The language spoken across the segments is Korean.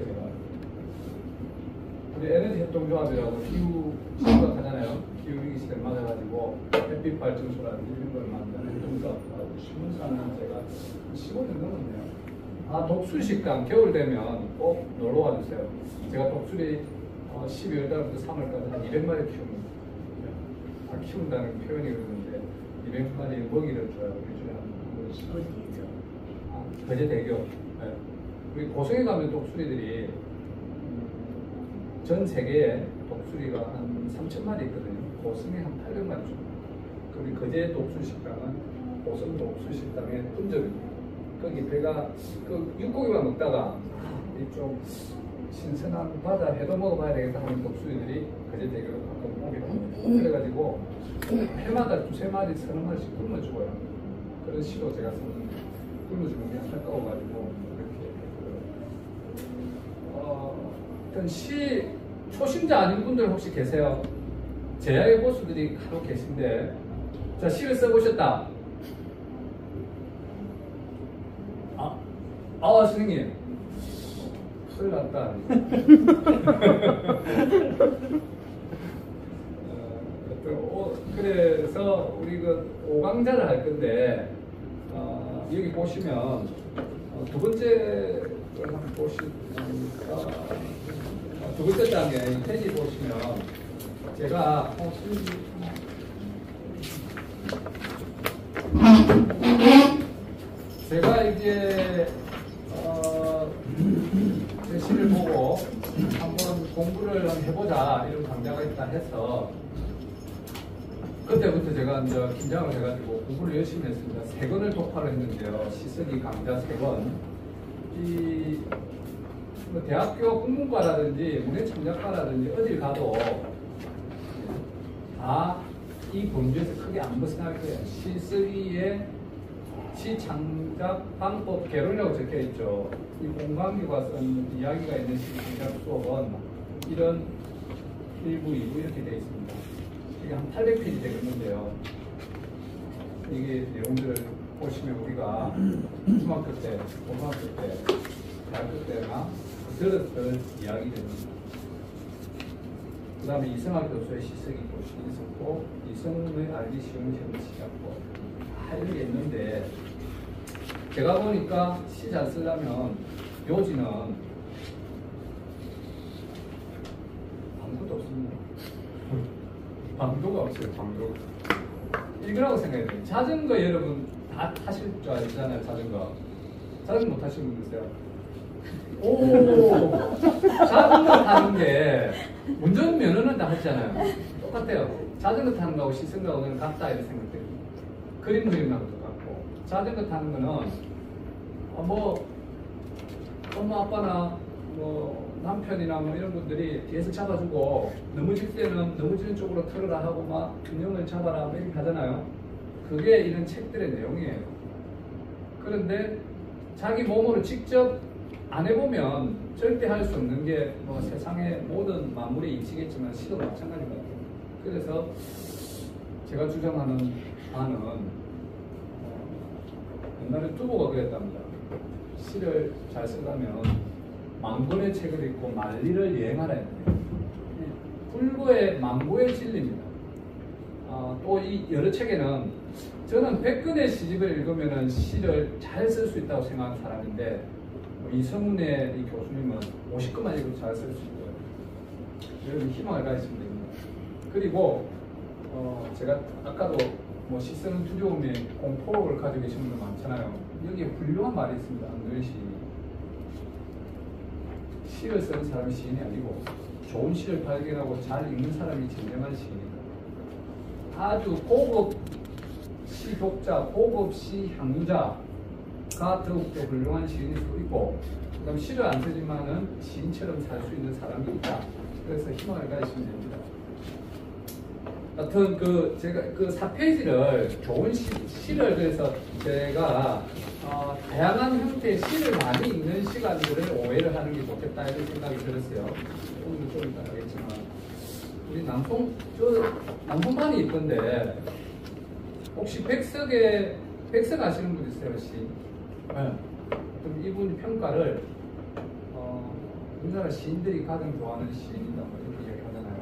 제가 우리 에너지 협동조합이라고 기후 시대가 하잖아요. 기후위기 시대를 맞아가지고 햇빛 발전소라든지 이런 걸 만드는 협동조합하고 신문사는 제가 15년 넘었네요. 아, 독수리식당 겨울 되면 꼭 놀러 와주세요. 제가 독수리 12월 달부터 3월까지 한 200마리 키웁니다. 키운다는 표현이 그러는데 200마리 먹이를 줘요. 일주일에 한 번씩. 어디죠? 거제 대교. 네. 우리 고성에 가면 독수리들이 전 세계에 독수리가 한 3,000마리 있거든요. 고성에 한 800마리 줍니다. 우리 거제 독수리 식당은 고성 독수리 식당의 분점입니다. 거기 배가 그 육고기만 먹다가 좀 신선한 바다 회도 먹어봐야 되겠다 하는 독수리들이 거제 대교로 가끔 오게 됩니다. 그래가지고 해마다 두세 마리, 서너 마리씩 굶어 죽어요. 그런 시도 제가 쓰는 굶어 죽는 게 안타까워가지고 어떤 시 초심자 아닌 분들 혹시 계세요? 제야의 고수들이 간혹 계신데, 자, 시를 써보셨다. 선생님, 큰일 났다. 그래서 우리 그 5강자를 할 건데, 여기 보시면 두 번째 걸 한번 보시니까 두 번째 장에 페이지 보시면 제가 이제 제 시를 보고 한번 공부를 해보자 이런 강좌가 있다 해서 그때부터 제가 이제 긴장을 해가지고 공부를 열심히 했습니다. 3권을 독파를 했는데요. 시쓰기 강좌 3권. 뭐 대학교 국문과라든지 문해창작과라든지 어딜 가도 다 이 범주에서 크게 안 벗어날 거예요. 시쓰기의 시창작 방법 개론이라고 적혀 있죠. 이 공강기가 쓴 이야기가 있는 시창작 수업은 이런 1부, 2부 이렇게 되어 있습니다. 이게 한 800페이지 되겠는데요. 이게 내용들을 보시면 우리가 중학교 때, 고등학교 때, 대학교 때나 들었던 이야기들입니다. 그 다음에 이승학 교수의 시쓰기 교실이 있었고, 이승의 알기 쉬운 시험 시작법. 이런 게 있는데, 제가 보니까 시 잘 쓰려면 요지는 방도도 없습니다. 방도가 없어요, 방도. 이거라고 생각해야 돼요. 자전거 여러분 다 타실 줄 알잖아요, 자전거. 자전거 못 타시는 분 있어요? 오! 자전거 타는 게 운전면허는 다 했잖아요. 똑같아요. 자전거 타는 거하고 시 쓰는 거하고는 같다 이렇게 생각돼요. 그림 그리는 것도 같고. 자전거 타는 거는 뭐 엄마 아빠나 뭐 남편이나 뭐 이런 분들이 뒤에서 잡아주고 넘어질 때는 넘어지는 쪽으로 털어라 하고 막 균형을 잡아라 뭐 이렇게 하잖아요. 그게 이런 책들의 내용이에요. 그런데 자기 몸으로 직접 안 해보면 절대 할 수 없는 게 뭐 세상의 모든 만물의 이치겠지만 시도 마찬가지인 것 같아요. 그래서 제가 주장하는 바는 옛날에 두보가 그랬답니다. 시를 잘 쓰려면 만권의 책을 읽고 만리를 여행하라 했는데 불고의 만고의 진리입니다. 또 이 여러 책에는 저는 100권의 시집을 읽으면 시를 잘 쓸 수 있다고 생각하는 사람인데 이성훈의 이 교수님은 50권만 읽어도 잘 쓸 수 있고요. 여러분 희망을 가지시면 됩니다. 그리고 제가 아까도 뭐 시 쓰는 두려움에 공포를 가지고 계신 분들 많잖아요. 여기에 훌륭한 말이 있습니다. 안도현 시인이. 시를 쓰는 사람이 시인이 아니고 좋은 시를 발견하고 잘 읽는 사람이 진정한 시인이다. 아주 고급 시 독자, 고급 시 향유자가 더욱더 훌륭한 시인일 수 있고, 그 다음 시를 안 쓰지만은 시인처럼 살 수 있는 사람이 있다. 그래서 희망을 가지시면 됩니다. 하여튼 제가 그 4페이지를 좋은 시를 그래서 제가 다양한 형태의 시를 많이 읽는 시간들을 오해를 하는 게 좋겠다 이런 생각이 들었어요. 오늘 좀 이따 하겠지만 우리 남성반이 있던데 혹시 백석 아시는 분 있어요? 시? 네. 그럼 이분 평가를 우리나라 시인들이 가장 좋아하는 시인이다 뭐 이렇게 이야기하잖아요.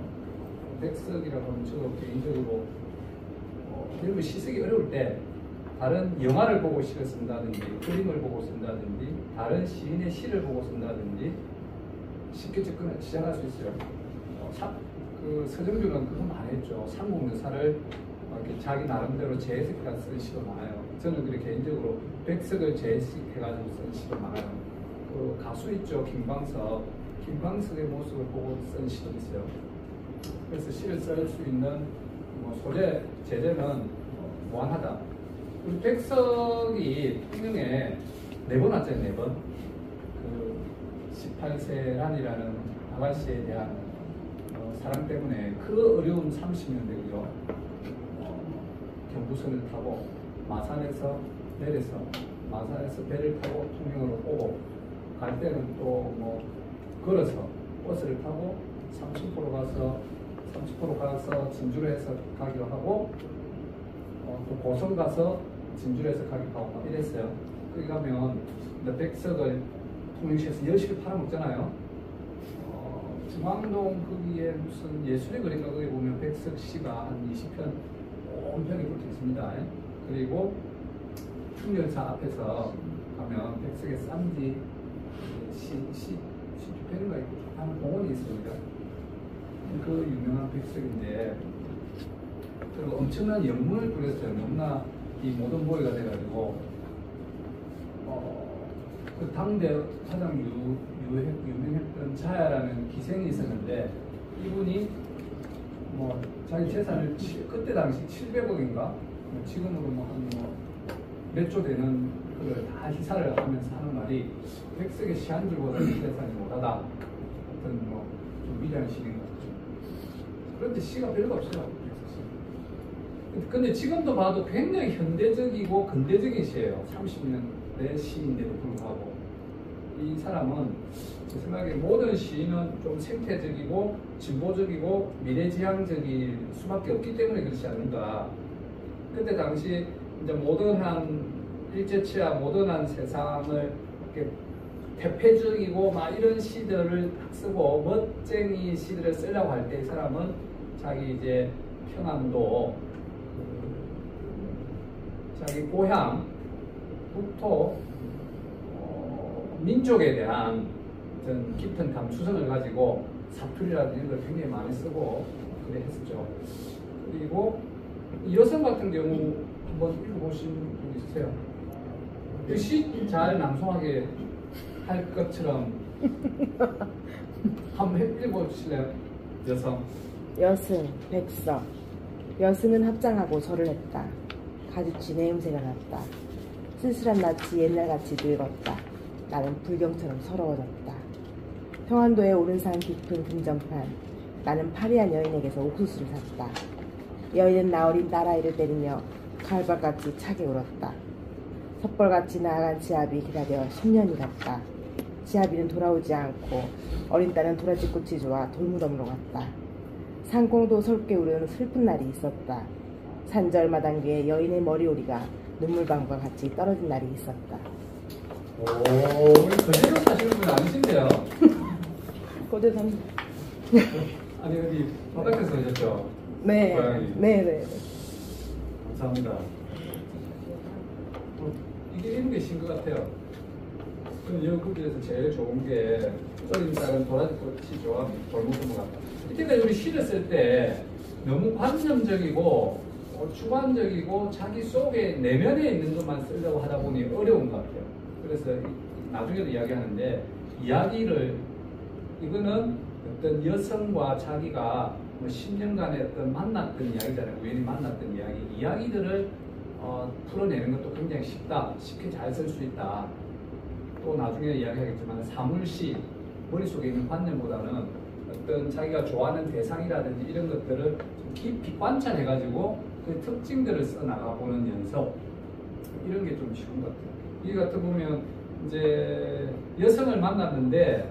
백석이라고 하면 저 개인적으로 이런 거 시쓰기 어려울 때 다른 영화를 보고 시를 쓴다든지 그림을 보고 쓴다든지 다른 시인의 시를 보고 쓴다든지 쉽게 시작할 수 있어요. 그 서정주는 그거 많이 했죠. 삼국유사를 이렇게 자기 나름대로 재해석해서 쓴 시도 많아요. 저는 그렇게 개인적으로 백석을 재해석해가지고 쓴 시도 많아요. 그 가수 있죠. 김광석의 모습을 보고 쓴 시도 있어요. 그래서 시를 쓸 수 있는 소재, 제재는 무한하다. 우리 백석이 풍경에 4번 왔잖아요. 4번. 그 18세란이라는 아가씨에 대한 사랑 때문에 그 어려운 30년 되고요. 경부선을 타고 마산에서 내려서 마산에서 배를 타고 통영으로 오고 갈 때는 또 뭐 걸어서 버스를 타고 30% 가서 진주로 해서 가기도 하고 또 고성 가서 진주로 해서 가기도 하고 막 이랬어요. 거기 가면 백석을 통영시에서 열심히 팔아먹잖아요. 중앙동 거기에 무슨 예술의 거리인가 거기 보면 백석 시가 한 20편 온편이 붙어 있습니다. 그리고 충렬사 앞에서 가면 백석의 쌈지 시주편인가 있고 하는 공원이 있습니다. 그 유명한 백석인데 그리고 엄청난 영문을 뿌렸어요. 너무나 이 모던 보이가 돼가지고 그 당대 가장 유명했던 자야라는 기생이 있었는데 이분이 뭐 자기 재산을 그때 당시 700억인가 지금으로 뭐 한 몇 조 되는 그걸 다 희사를 하면서 하는 말이 백석의 시 한 줄보다 재산이 못하다. 어떤 뭐 좀 위대한 시인 것 같죠. 그런데 시가 별로 없어요. 근데 지금도 봐도 굉장히 현대적이고 근대적인 시예요. 30년 내 시인데도 불구하고 이 사람은 제 생각에 모든 시인은 좀 생태적이고 진보적이고 미래지향적일 수밖에 없기 때문에 그렇지 않는가. 그때 당시 이제 모던한 일제치하 모던한 세상을 이렇게 대표적이고 막 이런 시들을 쓰고 멋쟁이 시들을 쓰려고 할 때 이 사람은 자기 이제 평안도 자기 고향 국토 민족에 대한 어떤 깊은 감수성을 가지고 사투리라든지 이런 걸 굉장히 많이 쓰고 그래 했었죠. 그리고 여성 같은 경우 한번 읽어보신 분 있으세요? 시 잘 낭송하게 할 것처럼 한번 읽어보실래요? 여승, 백석. 여승은 합장하고 절을 했다. 가지치 내음새가 났다. 쓸쓸한 낯이 옛날같이 늙었다. 나는 불경처럼 서러워졌다. 평안도의 오른산 깊은 금전판. 나는 파리한 여인에게서 옥수수를 샀다. 여인은 나 어린 딸아이를 때리며 가을밤같이 차게 울었다. 섣벌같이 나아간 지아비 기다려 10년이 갔다. 지아비는 돌아오지 않고 어린 딸은 도라지꽃이 좋아 돌무덤으로 갔다. 상공도 설게 우는 슬픈 날이 있었다. 산절마당계에 여인의 머리오리가 눈물방울과 같이 떨어진 날이 있었다. 오, 우리 거제도 사시는 분 아니신데요? 거제도는 아니 어디 바깥에서 오셨죠? 네. 네네. 감사합니다. 이게 읽는 게 신 것 같아요. 그럼 여기에서 제일 좋은 게 어린 딸은 도라지꽃이 좋아 돌무덤으로 갔다. 이때까지 우리 시를 쓸 때 너무 관념적이고 주관적이고 자기 속에 내면에 있는 것만 쓰려고 하다 보니 어려운 것 같아요. 그래서 나중에도 이야기하는데 이야기를 이거는 어떤 여성과 자기가 뭐 10년간의 어떤 만났던 이야기잖아요. 우연히 만났던 이야기들을 풀어내는 것도 굉장히 쉽게 잘 쓸 수 있다. 또 나중에 이야기하겠지만 사물시 머릿속에 있는 관념보다는 어떤 자기가 좋아하는 대상이라든지 이런 것들을 좀 깊이 관찰해가지고 그 특징들을 써나가보는 연습 이런 게 좀 쉬운 것 같아요. 이 같은 보면 이제 여성을 만났는데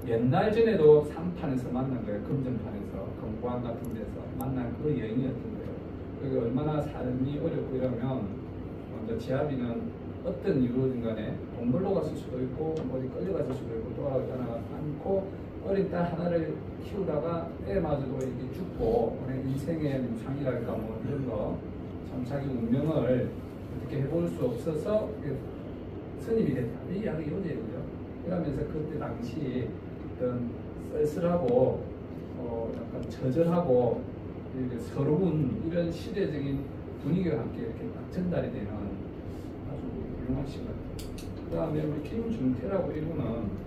옛날 전에도 상판에서 만난 거예요. 금전판에서 금고항 같은 데서 만난 그 여인이었던 거예요. 그게 얼마나 삶이 어렵고 이러면 먼저 지아비는 어떤 이유든 간에 동물로 갔을 수도 있고 어디 끌려갔을 수도 있고 돌아가지 않고 낳고 어린 딸 하나를 키우다가 애마저도 이렇게 죽고 인생의 무상이랄까 뭐 이런 거 참 자기 운명을 어떻게 해볼 수 없어서 선임이 됐다. 이 이야기 요제고요. 그러면서 그때 당시 어떤 쓸쓸하고 약간 처절하고 이렇게 서러운 이런 시대적인 분위기와 함께 이렇게 딱 전달이 되는 아주 훌륭한 시 같아요. 그 다음에 우리 김준태라고 이분은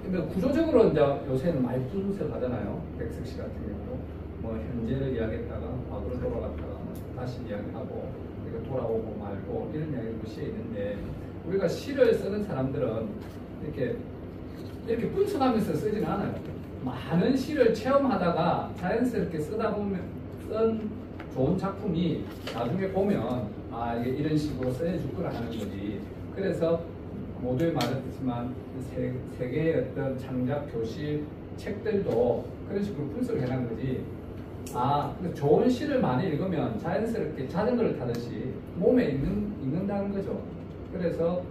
근데 구조적으로 이제 요새는 많이 분석하잖아요. 백석 씨 같은 경우 뭐 현재를 이야기했다가 과거로 돌아갔다가 다시 이야기하고 그러니까 돌아오고 말고 이런 이야기가 시에 있는데 우리가 시를 쓰는 사람들은 이렇게 분석하면서 쓰지는 않아요. 많은 시를 체험하다가 자연스럽게 쓰다 보면 쓴 좋은 작품이 나중에 보면 이게 이런 식으로 써야줄 거라 하는 거지. 그래서 모두에 말했지만 세계의 어떤 창작 교실 책들도 그런 식으로 분석을 해놓은 거지. 좋은 시를 많이 읽으면 자연스럽게 자전거를 타듯이 몸에 읽는다는 거죠. 그래서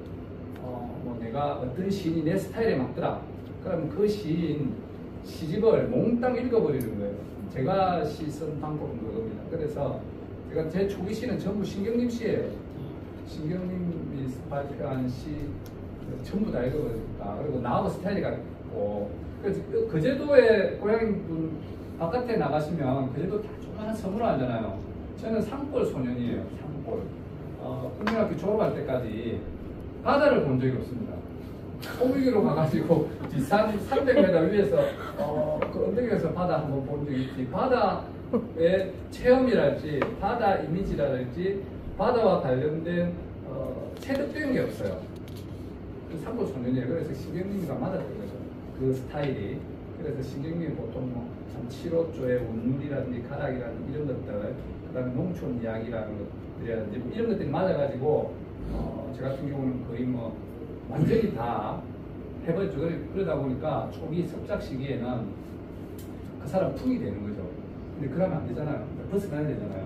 뭐 내가 어떤 시인이 내 스타일에 맞더라. 그럼 그 시인 시집을 몽땅 읽어버리는 거예요. 제가 시 쓴 방법은 그겁니다. 그래서 제가 제 초기 시는 전부 신경님 시예요. 신경님이 발표한 시 전부 다 읽어버리니까. 그리고 나하고 스타일이 같고. 그래서 그 제도의 고향분 바깥에 나가시면 그 제도 다 조그마한 섬으로 하잖아요. 저는 산골 소년이에요. 산골. 국민학교 졸업할 때까지 바다를 본 적이 없습니다. 호미기로 가가지고 뒷산 300m 위에서 그 언덕에서 바다 한번 본 적이 있지. 바다의 체험이랄지 바다 이미지랄지 바다와 관련된 체득된 게 없어요. 산골 소년이에요. 그래서 신경님과 맞았던 거죠. 그 스타일이. 그래서 신경님이 보통 뭐 7호조의 운율이라든지 가락이라든지 이런 것들, 그 다음에 농촌 이야기라는 것들이라든지 뭐 이런 것들이 맞아가지고 저 같은 경우는 거의 뭐 완전히 다 해버렸죠. 그러다 보니까 초기 습작 시기에는 그 사람 풍이 되는 거죠. 근데 그러면 안 되잖아요. 벗어나야 되잖아요.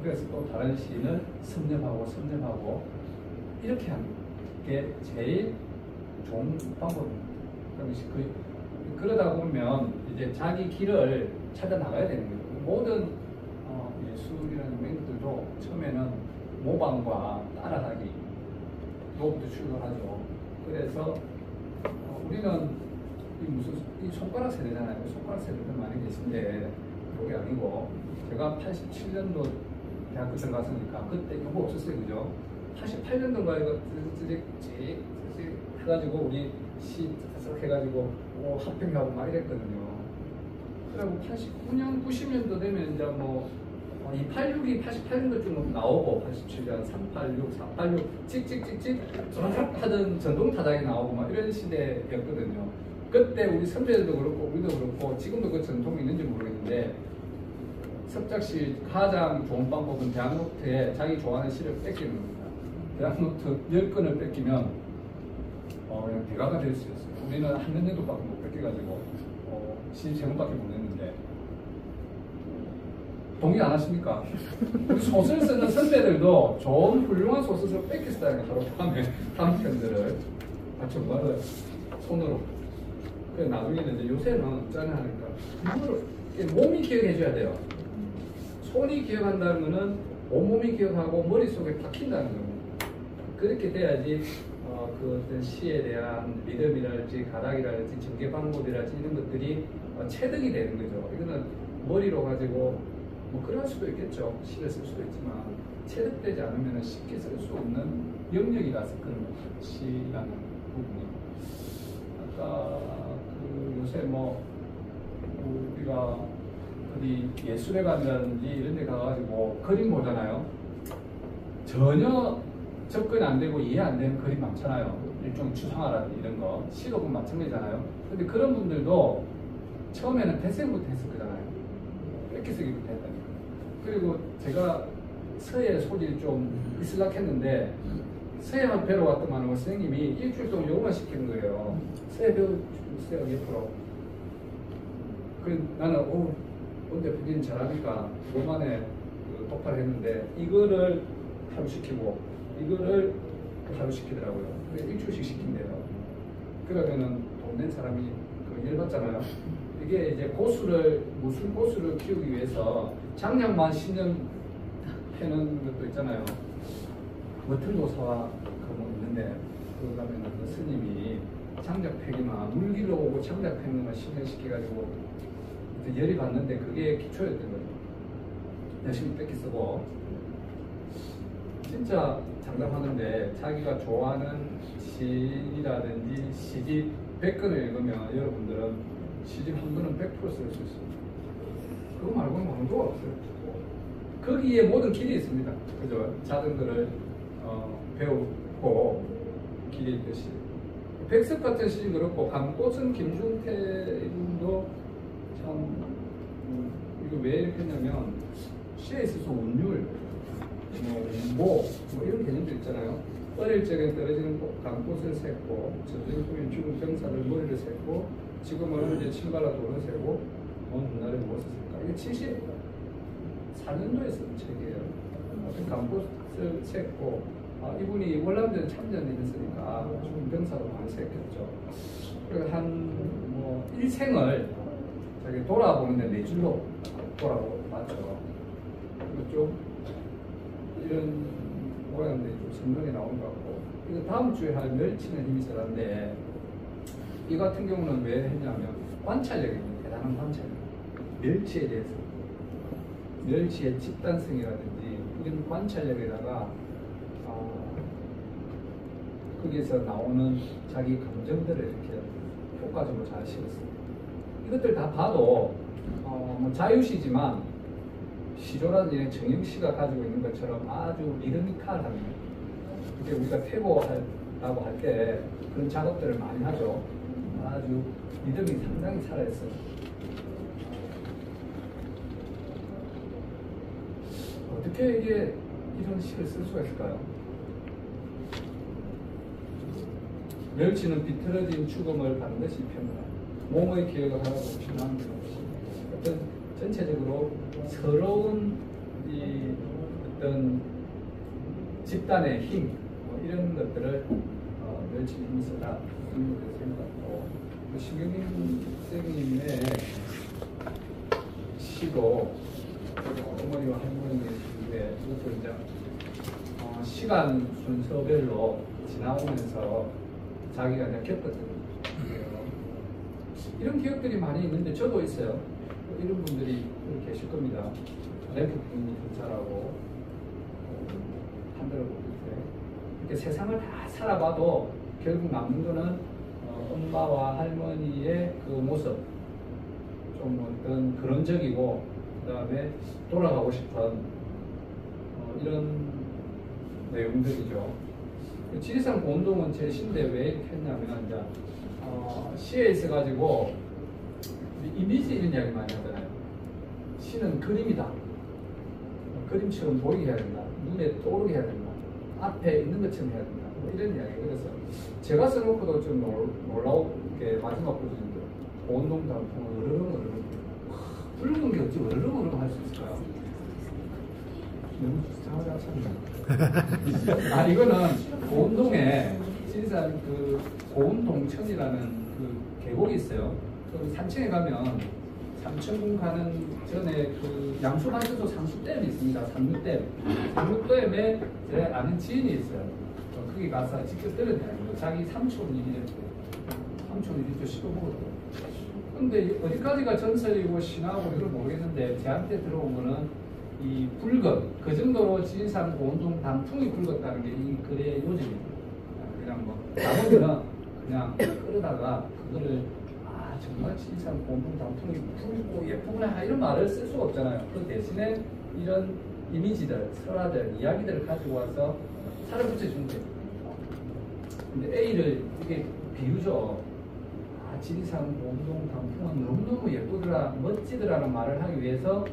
그래서 또 다른 시인을 섭렵하고 이렇게 하는 게 제일 좋은 방법입니다. 그러다 보면 이제 자기 길을 찾아 나가야 되는 거죠. 모든 예술이라는 맹들도 처음에는 모방과 따라하기 로부터 출발하죠. 그래서 우리는 이 손가락 세대잖아요. 손가락 세대들 많이 계신데 그게 아니고 제가 87년도 대학교 들어갔으니까 그때 이거 없었어요. 그죠? 88년도인가 이거 찌직 해가지고 우리 시 해가지고 합평하고 막 이랬거든요. 그리고 89년, 90년도 되면 이제 뭐 286이 88년도쯤 나오고 87년, 386, 486 찍찍찍찍 하던 전동 타당이 나오고 막 이런 시대였거든요. 그때 우리 선배들도 그렇고 우리도 그렇고 지금도 그 전통이 있는지 모르겠는데 섭작시 가장 좋은 방법은 대학노트에 자기 좋아하는 시를 뺏기는 겁니다. 대학노트 10건을 뺏기면 그냥 대가가 될 수 있어요. 우리는 한 년도밖에 못 뺏겨가지고 시 제목밖에 못 냈는데 동의 안 하십니까? 우리 소설 쓰는 선배들도 좋은 훌륭한 소설을 뺏겼다니까 바로 다음 편들을 정말로 손으로. 그래 나중에는 이제 요새는 짠하니까 그거를 몸이 기억해줘야 돼요. 손이 기억한다는 거는 온몸이 기억하고 머릿속에 박힌다는 겁니다. 그렇게 돼야지 그 어떤 시에 대한 리듬이랄지 가락이랄지 전개 방법이랄지 이런 것들이 체득이 되는 거죠. 이거는 머리로 가지고 뭐 그럴 수도 있겠죠. 시를 쓸 수도 있지만 체득되지 않으면 쉽게 쓸 수 없는 영역이라서 그런 시라는 부분이. 아까 그 요새 뭐 우리가 어디 예술회 관이라든지 이런 데 가가지고 그림 보잖아요. 전혀 접근이 안 되고 이해 안 되는 그림 많잖아요. 일종의 추상화라든지 이런 거. 시도 보면 마찬가지잖아요. 근데 그런 분들도 처음에는 대생부터 했을 거잖아요. 뺏기 쓰기부터 했다니까. 그리고 제가 서예 소질이 좀 있으려했는데 서예만 배러 왔더만 선생님이 일주일 동안 요거만 시키는 거예요. 서예 배워주세요, 옆으로. 나는 근데 부인 잘하니까 요만에 독파를 했는데 이거를 하루 시키고 이거를 하루 시키더라고요. 일주일씩 시킨대요. 그러면은 돈 낸 사람이 그 열받잖아요. 이게 이제 고수를, 무슨 고수를 키우기 위해서 장량만 10년 해는 것도 있잖아요. 머틀도사와 그뭐 있는데, 그 가면은 그 스님이 장작 패기만 물기로 오고 장작 패는 것만 10년 시켜가지고 열이 받는데 그게 기초였던 거예요. 열심히 뺏기 쓰고. 진짜 장담하는데 자기가 좋아하는 시라든지 시집 100권을 읽으면 여러분들은 시집 한 권은 100% 쓸 수 있습니다. 그거 말고는 왕도가 없어요. 거기에 모든 길이 있습니다. 그죠? 자전거를 배우고 길이 있듯이. 백석 같은 시는 그렇고, 감꽃은 김중태님도 참, 이거 왜 이렇게 했냐면, 시에 있어서 운율, 뭐 이런 개념들 있잖아요. 어릴 적에 떨어지는 감꽃을 샜고, 저주인 죽은 병사를 머리를 샜고, 지금은 이제 침발라 돌을 세고, 먼 훗날에 무엇을 셀까? 이게 74년도에 쓴 책이에요. 감꽃을 샜고, 이분이 월남전 참전에 있으니까 죽은 병사로 많이 샜겠죠. 그래서 뭐 일생을 자기 돌아보는데 네 줄로 돌아봤죠. 그리고 좀 이런 모양들이 좀 성경에 나온 것 같고, 이거 다음 주에 할 멸치는 힘이 세다인데, 이 같은 경우는 왜 했냐면 관찰력입니다. 대단한 관찰력. 멸치에 대해서, 멸치의 집단성이라든지 이런 관찰력에다가 거기에서 나오는 자기 감정들을 이렇게 효과적으로 잘 실었습니다. 이것들 다 봐도 뭐 자유시지만 시조라든지 정영시가 가지고 있는 것처럼 아주 리드미컬합니다. 이렇게 우리가 태보하라고 할 때 그런 작업들을 많이 하죠. 아주 리듬이 상당히 살아있어요. 어떻게 이게 이런 시를 쓸 수가 있을까요? 멸치는 비틀어진 죽음을 반드시 표현하라. 몸의 기억을 하라고 표현하는 게 없이 어떤 전체적으로 서러운 이 어떤 집단의 힘 이런 것들을 멸치의 힘이 쓰다 이런 것을 생각하고, 신경민 선생님의 시도 어머니와 할머니의 시인데 이것도 이제 시간 순서별로 지나오면서 자기가 이제 겪었던 거예요. 이런 기억들이 많이 있는데 저도 있어요. 이런 분들이 계실 겁니다. 램프 부인이 경찰하고 한들어 보고 있어요. 이렇게 세상을 다 살아봐도 결국 남는 거는 엄마와 할머니의 그 모습, 좀 어떤 근원적이고 그 다음에 돌아가고 싶은 이런 내용들이죠. 지리산 고운동은 제 시인데 왜 이렇게 했냐면, 이제, 시에 있어가지고, 이미지 이런 이야기 많이 하잖아요. 시는 그림이다. 그림처럼 보이게 해야 된다. 눈에 떠오르게 해야 된다. 앞에 있는 것처럼 해야 된다. 뭐 이런 이야기. 그래서 제가 써놓고도 좀 놀라우게 마지막 부분인데, 고운동 단풍은 으르렁. 붉은 게 어찌 으르렁 할 수 있을까요? 너무 아, 이거는 고운동에 지리산 그 고운동천이라는 그 계곡이 있어요. 그 산청에 가면 삼천궁 가는 전에 그 양수반수도 상수댐이 있습니다. 상류댐. 상류댐에 제 아는 지인이 있어요. 거기 가서 직접 들었대요. 자기 삼촌 일이랬고, 삼촌 일이 씹어먹었대요. 근데 어디까지가 전설이고 신화고 이걸 모르겠는데, 제한테 들어온 거는 이 붉은, 그 정도로 지리산 고운동 단풍이 붉었다는 게 이 글의 요즘입니다. 그냥 뭐 나머지는 그냥 끌어다가 그거를 정말 지리산 고운동 단풍이 붉고 예쁘구나 이런 말을 쓸 수가 없잖아요. 그 대신에 이런 이미지들, 설화들, 이야기들을 가지고 와서 살을 붙여주는 거예요. 근데 A를 이게 비유죠. 지리산 고운동 단풍은 너무너무 예쁘더라, 멋지더라는 말을 하기 위해서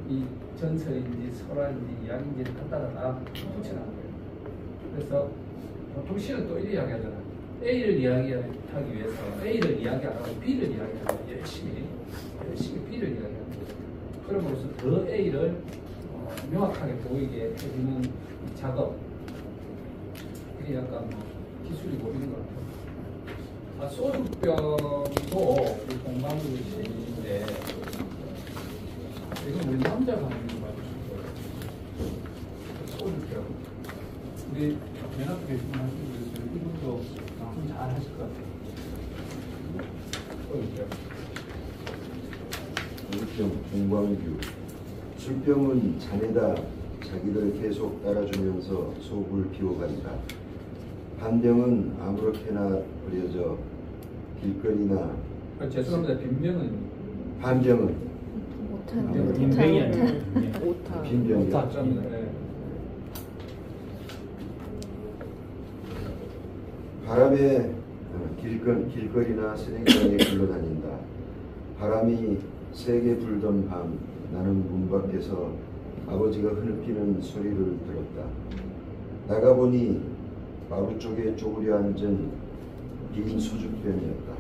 이 전설인지 설화인지 이야기인지를 갖다가 붙여놓은 거예요. 그래서 보통 시는 또 이렇게 이야기하잖아요. A를 이야기하기 위해서 A를 이야기 안 하고 B를 이야기하고 열심히 B를 이야기하는 거예요. 그럼으로써 더 A를 명확하게 보이게 해주는 작업. 이게 약간 기술이고 이런 것 같아요. 소주병도 이 공방구 시인데 이건 우리 남자가 하는 거 봐주실 거예요. 소주병. 우리 연합회 하시는 분들 이분도 방송 잘 하실 것 같아요. 소주병. 소주병 공방규. 술병은 잔에다 자기를 계속 따라주면서 속을 비워간다. 반병은 아무렇게나 버려져 길거리나 죄송합니다. 빈병은 반병은 빈병이 아니라 오타. 빈병이 맞습니다. 네. 바람에 길거리나 쓰레기장에 굴러다닌다. 바람이 세게 불던 밤 나는 문 밖에서 아버지가 흐느끼는 소리를 들었다. 나가보니 마루 쪽에 쪼그려 앉은 빈 소주병이었다.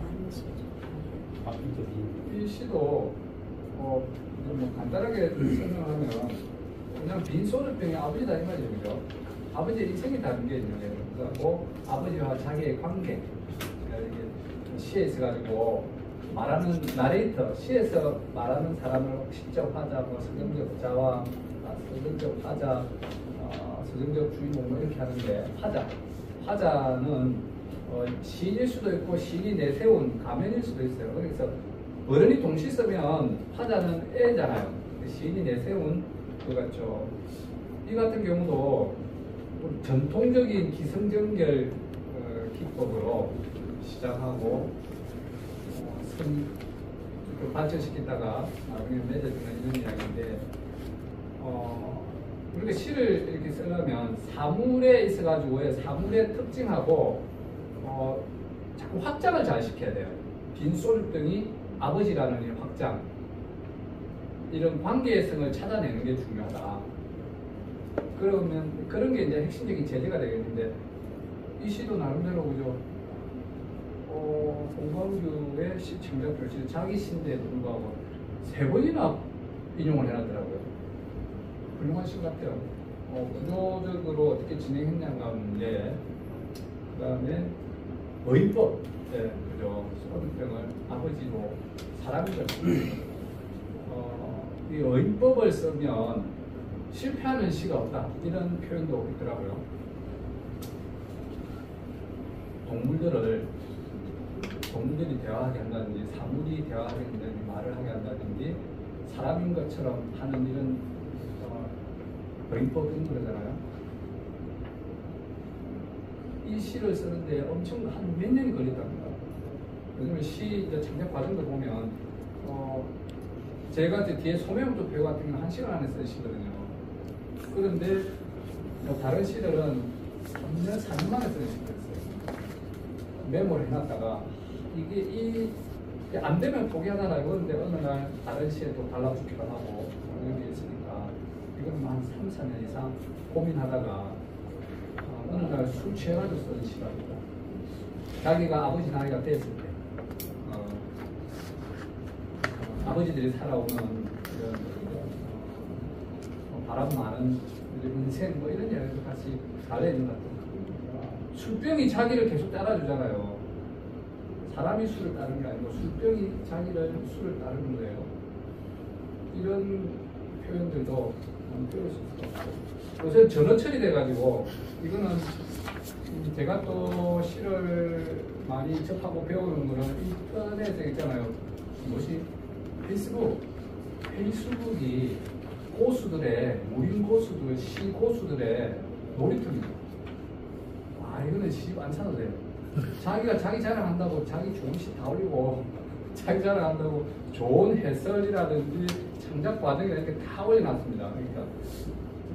이 시도 뭐 간단하게 설명하면 그냥 빈 소주병이 아버지다 이 말이죠. 그죠? 아버지의 인생이 다른 게 있는 거예요. 그래서 아버지와 자기의 관계 이게 시에 있어가지고 말하는 나레이터 시에서 말하는 사람을 시적 화자, 뭐 서정적 자와 서정적 화자, 서정적 주인공 뭐 이렇게 하는데 화자는 시인일 수도 있고 시인이 내세운 가면일 수도 있어요. 그래서 어른이 동시 쓰면 화자는 애잖아요. 시인이 내세운 그같죠. 이 같은 경우도 전통적인 기성정결 기법으로 시작하고 발전시키다가 나중에 맺어지는 이런 이야기인데 우리가 시를 이렇게 쓰려면 사물에 있어가지고 사물의 특징하고 자꾸 확장을 잘 시켜야 돼요. 빈 소주병이 아버지라는 이 확장, 이런 관계성을 찾아내는 게 중요하다. 그러면 그런 게 이제 핵심적인 제재가 되겠는데 이 시도 나름대로 그죠? 공방규의 시 창작 표시 자기 시인데도 불구하고 3번이나 인용을 해놨더라고요. 훌륭한 시 같아요. 구조적으로 어떻게 진행했냐가 문제. 그 다음에 어휘법, 네, 그죠? 소주병을 아버지로 사람이죠. 이 어휘법을 쓰면 실패하는 시가 없다. 이런 표현도 있더라고요. 동물들이 대화하게 한다든지 사물이 대화하게 한다든지 말을 하게 한다든지 사람인 것처럼 하는 이런 어휘법 이런 거잖아요. 이 시를 쓰는데 엄청 한 몇 년이 걸렸답니다. 왜냐면 시 창작 과정도 보면 제가 뒤에 소매음도 배우 같은 경우는 1시간 안에 쓰시거든요. 그런데 다른 시들은 3년, 4년 만에 쓰는 시가 있어요. 메모를 해놨다가 이게 안 되면 포기하잖아요. 그런데 어느 날 다른 시에 또 달라붙기도 하고 이런 게 있으니까 이건 한 3, 4년 이상 고민하다가 어느 날 술 취해가지고 쓰는 시랍니다. 자기가 아버지 나이가 됐을 때 아버지들이 살아오는 이런 바람 많은 인생 뭐 이런 이야기도 같이 달려있는 것 같아요. 술병이 자기를 계속 따라주잖아요. 사람이 술을 따르는 게 아니고 술병이 술을 따르는 거예요. 이런 표현들도 배울 수 있을 것 같고, 요새 전어 처리돼가지고 이거는 제가 또 시를 많이 접하고 배우는 거는 인터넷에 있잖아요. 뭐지? 페이스북이 고수들의 무인 고수들, 시 고수들의 놀이터입니다. 이거는 시 안 사도 돼요. 자기가 자기 자랑한다고 자기 좋은 시 다 올리고 자기 자랑한다고 좋은 해설이라든지 창작 과정이 이렇게 다 올려놨습니다. 그러니까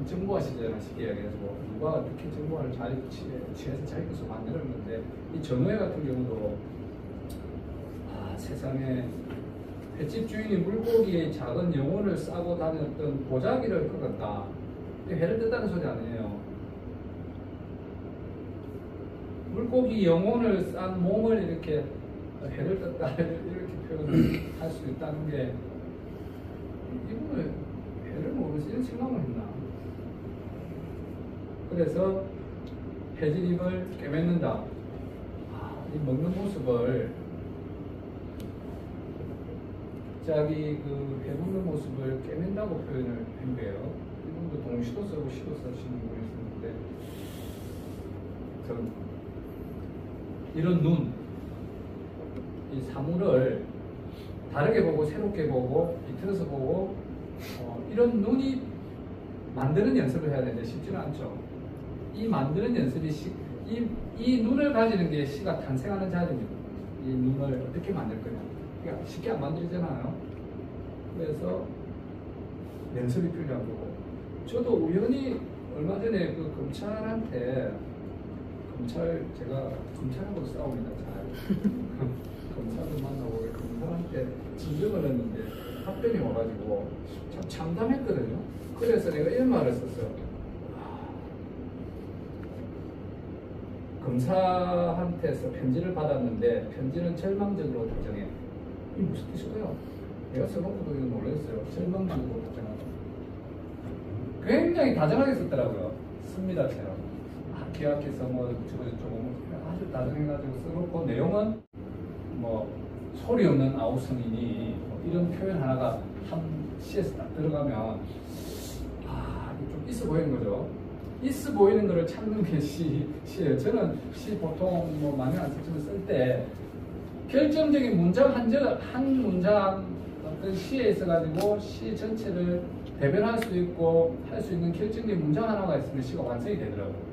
정보화시잖아요. 쉽게 이야기해서 누가 어떻게 정보화를 잘 취해서 자기 것으로 만들었는데 이 전어회 같은 경우도 세상에 횟집 주인이 물고기의 작은 영혼을 싸고 다녔던 보자기를 끌었다. 회를 뜯다는 소리 아니에요. 물고기 영혼을 싼 몸을 이렇게 회를 뜯다 이렇게 표현을 할 수 있다는 게 이분을 회를 먹으면서 이런 생각을 했나. 그래서 해진입을 꿰맺는다. 이 먹는 모습을 자기 그 배부른 모습을 깨맨다고 표현을 한 거예요. 이분도 동시도 쓰고 시도 쓰시는 분이 있었는데 전 이런 눈, 이 사물을 다르게 보고 새롭게 보고 비틀어서 보고 이런 눈이 만드는 연습을 해야 되는데 쉽지는 않죠. 이 만드는 연습이 이 눈을 가지는 게 시가 탄생하는 자리입니다. 이 눈을 어떻게 만들 거냐. 그러니까 쉽게 안 만들잖아요. 그래서 연습이 필요한 거고. 저도 우연히 얼마 전에 그 검찰한테 제가 검찰하고 싸웁니다. 잘 검찰을 만나고 검찰한테 진정을 했는데 답변이 와가지고 참 참담했거든요. 그래서 내가 이런 말을 썼어요. 검사한테서 편지를 받았는데 편지는 절망적으로 답장해. 이게 무슨 뜻일까요? 내가 써놓고도 이거 놀랐어요. 절망적으로 답장하고. 굉장히 다정하게 썼더라고요. 씁니다처럼. 기약해서 뭐 저거 아주 다정해가지고 써놓고 내용은 뭐 소리 없는 아홉 성인이 뭐 이런 표현 하나가 한 시에서 딱 들어가면 이게 좀 있어 보이는 거죠. 있어 보이는 거를 찾는 게 시예요. 저는 시 보통 뭐 많이 안 쓰지만 쓸 때 결정적인 문장 한 문장 어떤 시에 있어가지고 시 전체를 대변할 수 있고 할 수 있는 결정적인 문장 하나가 있으면 시가 완성이 되더라고요.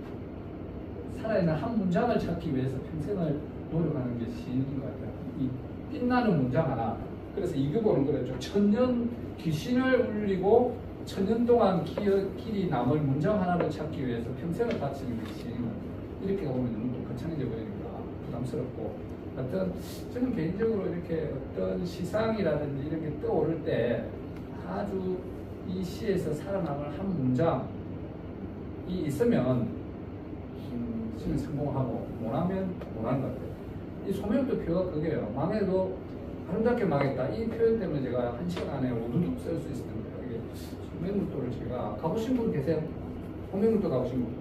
살아있는 한 문장을 찾기 위해서 평생을 노력하는 게 시인 것 같아요. 이 빛나는 문장 하나. 그래서 이거 보는 거랬죠. 천년 귀신을 울리고 천년 동안 길이 남을 문장 하나를 찾기 위해서 평생을 바치는 게 시인 것 같아요. 이렇게 보면 너무 거창해져 버리니까 부담스럽고. 하여튼 저는 개인적으로 이렇게 어떤 시상이라든지 이런 게 떠오를 때 아주 이 시에서 살아남을 한 문장이 있으면 시는 성공하고 못하면 못하는 것 같아요. 이 소명도 표가 그게요. 망해도 아름답게 망했다. 이 표현 때문에 제가 1시간 안에 우두둑 쓸 수 있었던 거예요. 이게 소명물도를 제가 가보신 분 계세요? 소명물도 가보신 분?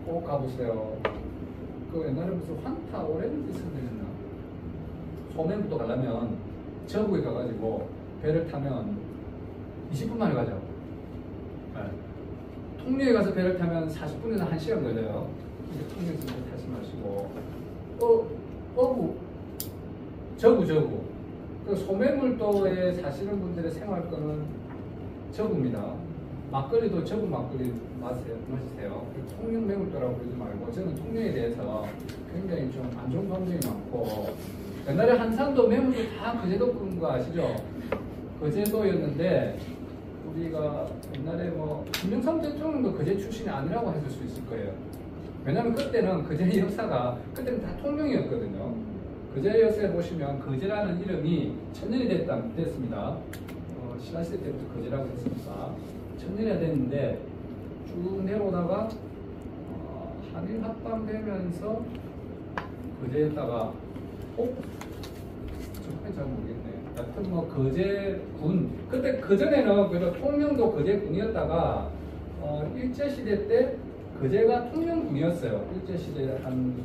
꼭 가보세요. 그 옛날에 무슨 환타 오렌지 선생님이나 소명물도 가려면 저북에 가가지고 배를 타면 20분 만에 가죠. 네. 통영에 가서 배를 타면 40분에서 1시간 걸려요. 통영에서 타지 마시고 저구 그 소매물도에 사시는 분들의 생활권은 저구입니다. 막걸리도 저구 막걸리 마시세요. 통영 매물도라고 그러지 말고 저는 통영에 대해서 굉장히 좀 안 좋은 감정이 많고 옛날에 한산도 매물도 다 거제도 끄는 거 아시죠? 거제도였는데 우리가 옛날에 뭐 김영삼 대통령도 거제 출신이 아니라고 했을 수 있을 거예요. 왜냐하면 그때는 거제 역사가 그때는 다 통영이었거든요. 거제 역사에 보시면 거제라는 이름이 1000년이 됐습니다. 신라시대 때부터 거제라고 했으니까 1000년이 됐는데 쭉 내려오다가 한일 합방되면서 거제에다가 정말 잘 모르겠네요. 하여튼 뭐 거제군 그때 그전에는 그래도 통영도 거제군이었다가 일제시대 때 거제가 통영군이었어요. 일제시대 한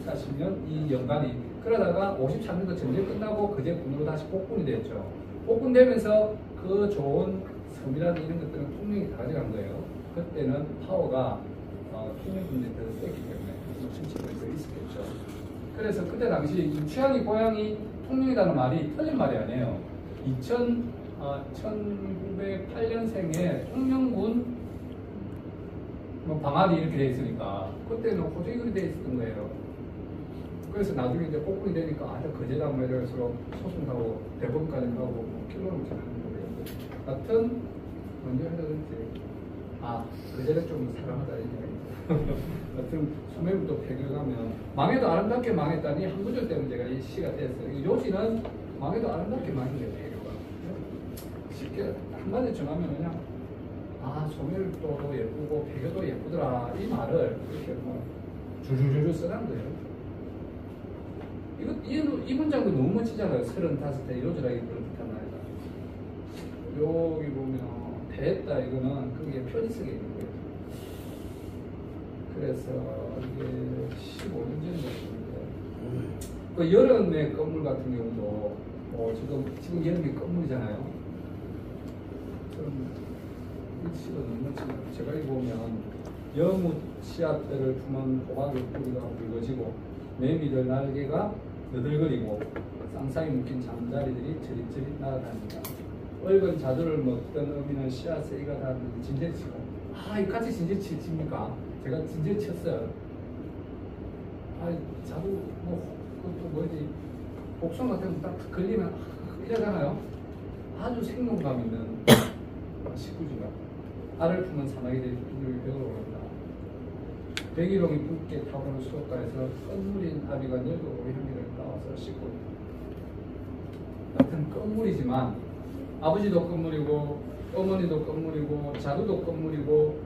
30-40년 이 연간이 그러다가 53년도 전쟁 끝나고 거제군으로 다시 복군이 됐죠. 복군되면서 그 좋은 섬이라든 이런 것들은 통영이 다 가져간 거예요. 그때는 파워가 통영군들이 더 세기 때문에 정치권이 더 있었겠죠. 그래서 그때 당시 이치환이 고향이 통영이라는 말이 틀린 말이 아니에요. 1908년생에 통영군 방아리 이렇게 돼 있으니까 그때는 호주이글이 돼 있었던 거예요. 그래서 나중에 이제 복군이 되니까 거제다 뭐 이래서 소송 가고 대법원까지 가고 결론을 찾는 거예요. 하여튼 언제 하든지 거제를 좀 사랑하다 이 얘기입니다. 하여튼 소매부터 배겨가면 망해도 아름답게 망했다니 한 구절 때문에 제가 이 시가 됐어요. 요지는 망해도 아름답게 망했네요. 배겨가 쉽게 한마디 정하면 그냥 소멸도도 예쁘고 배겨도 예쁘더라 이 말을 이렇게 뭐 줄줄줄 써난 거예요. 이 문장도 너무 멋지잖아요. 35대 이루어지라기 그런 듯한 말이다. 여기 보면 배했다 이거는 그게 편지 쓰게 있는 거예요. 그래서 이게 15년 전인 것 같은데 그 여름의 건물 같은 경우도 지금 여름이 건물이잖아요. 좀 위치가 너무 제가 여기 보면 여무 씨앗들을 품은 호박의 뿌리가 붉어지고 매미들 날개가 너덜거리고 쌍쌍이 묶인 잠자리들이 저릿저릿 날아다닌다. 얽은 자두를 먹던 어미는 씨앗에 이가 닿는 진저치고 이 같이 진저치 칩니까? 제가 진저치 쳤어요. 자두 그것도 뭐지 복숭아 같은 거 딱 걸리면 이러잖아요. 아주 생동감 있는 식구지가 알을 품은 사마귀들이 둥글게 벽을 오른다. 백일홍이 붉게 타오르는 수도가에서 껌물인 아비가 늙어고 향기를 따와서 씻고 있다. 같은 껌물이지만 아버지도 껌물이고 어머니도 껌물이고 자두도 껌물이고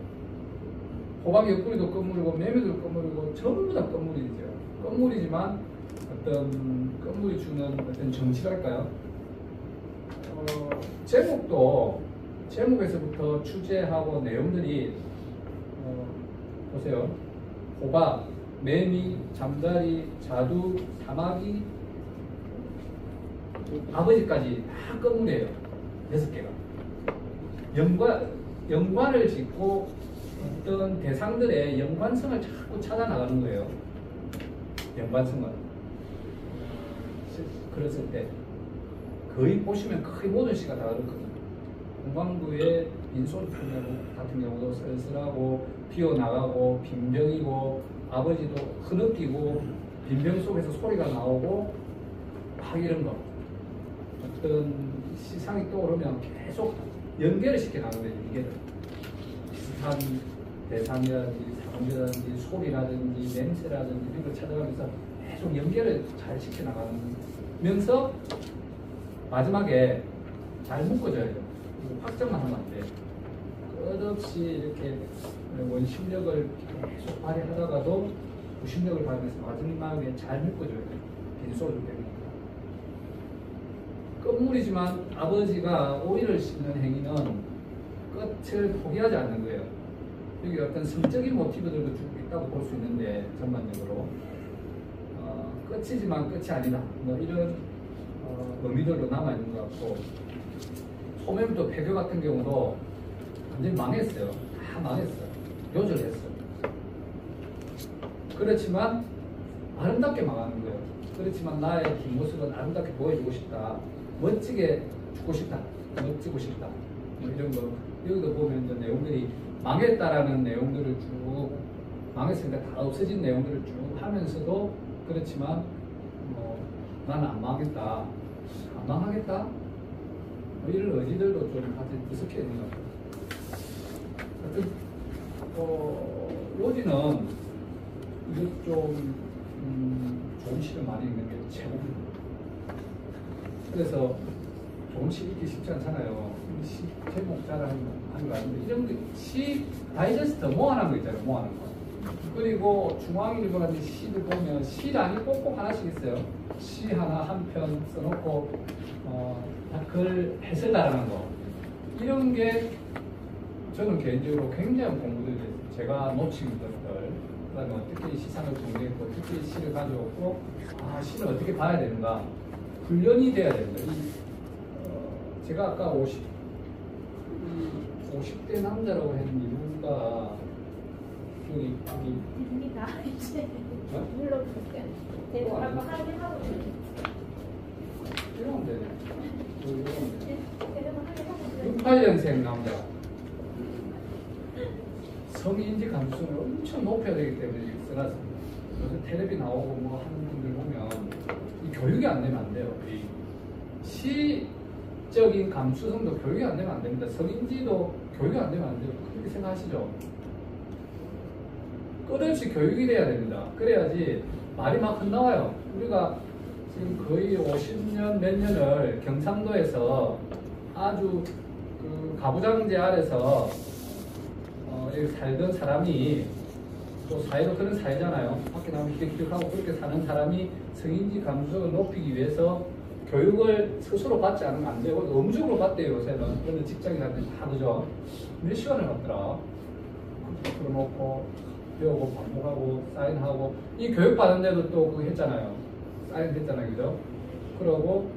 호박 옆구리도 껌물이고 매미도 껌물이고 전부 다 껌물이죠. 껌물이지만 어떤 껌물이 주는 어떤 정치랄까요? 제목에서부터 주제하고 내용들이 보세요. 호박, 매미, 잠자리, 자두, 사마귀, 아버지까지 다 껌물이에요. 6개가. 연관을 짓고 어떤 대상들의 연관성을 자꾸 찾아 나가는 거예요. 연관성을. 그랬을 때 거의 보시면 거의 모든 시가 다 그렇거든요. 공방부의 인솔 같은 경우도 쓸쓸하고 비어나가고 빈병이고 아버지도 흐느끼고 빈병 속에서 소리가 나오고 막 이런 거 어떤 시상이 떠오르면 계속 연결을 시켜 나가는 거예요. 이게 비슷한 대상이라든지 사람이라든지 소리라든지 냄새라든지 이런 걸 찾아가면서 계속 연결을 잘 시켜 나가면서 마지막에 잘 묶어져요. 확정만 하면 안 돼요. 끝없이 이렇게 원심력을 계속 발휘하다가도 무심력을 발휘해서 마지막에 잘 묶어줘야 돼요. 빈소를 때문에. 끝물이지만 아버지가 오이를 씹는 행위는 끝을 포기하지 않는 거예요. 여기 어떤 성적인 모티브들도 쭉 있다고 볼 수 있는데 전반적으로 끝이지만 끝이 아니다. 뭐 이런 의미들도 남아있는 것 같고 소매부터 폐교 같은 경우도 완전히 망했어요. 다 망했어요. 요절했어요. 그렇지만 아름답게 망하는 거예요. 그렇지만 나의 뒷모습은 아름답게 보여주고 싶다. 멋지게 죽고 싶다. 멋지고 싶다. 뭐 이런 거. 여기도 보면 이제 내용들이 망했다라는 내용들을 쭉 망했으니까 다 없어진 내용들을 쭉 하면서도 그렇지만 나는 안 망하겠다. 안 망하겠다. 뭐 이런 의지들도 좀 같이 부석해 있는 것 같아요. 로지는 이것 좀 좋은 시를 많이 읽는 게 최고입니다. 그래서 좋은 시 읽기 쉽지 않잖아요. 시 제목 잘 하는 거 아닌데 이런 시 다이제스트 모아놓은 거 있잖아요. 모아놓은 거. 그리고 중앙일보라는 시를 보면 시란이 꼭꼭 하나씩 있어요. 시 하나 한 편 써놓고 글 해설하라는 거. 이런 게 저는 개인적으로 굉장히 공부들이 됐어요. 제가 놓친 것들, 그다음에 어떻게 시상을 정리했고, 어떻게 시를 가져왔고, 시를 어떻게 봐야 되는가. 훈련이 돼야 됩니다. 제가 아까 50대 남자라고 했는 이유가 여기 됩니다. 이제 어? 눌러볼게요. 제가 아까 하긴 하고 이러면 되네. 제가 하긴 하고 68년생 남자. 성인지 감수성을 엄청 높여야 되기 때문에 써놨습니다. 요새 텔레비 나오고 뭐 하는 분들 보면 이 교육이 안 되면 안 돼요. 이 시적인 감수성도 교육이 안 되면 안 됩니다. 성인지도 교육이 안 되면 안 돼요. 그렇게 생각하시죠? 끝없이 교육이 돼야 됩니다. 그래야지 말이 막 흩나와요. 우리가 지금 거의 50년 몇 년을 경상도에서 아주 그 가부장제 아래서 여기 살던 사람이 또 사회도 그런 사회잖아요. 밖에 나가면 기득기득하고 그렇게 사는 사람이 성인지 감수성을 높이기 위해서 교육을 스스로 받지 않으면 안 되고 의무적으로 받대요. 요새는. 그런데 직장에 가면 다 그죠. 몇 시간을 받더라. 컴퓨터 틀어놓고 배우고 반복하고 사인하고 이 교육 받은 데도 또 그거 했잖아요. 사인 됐잖아요, 그죠? 그러고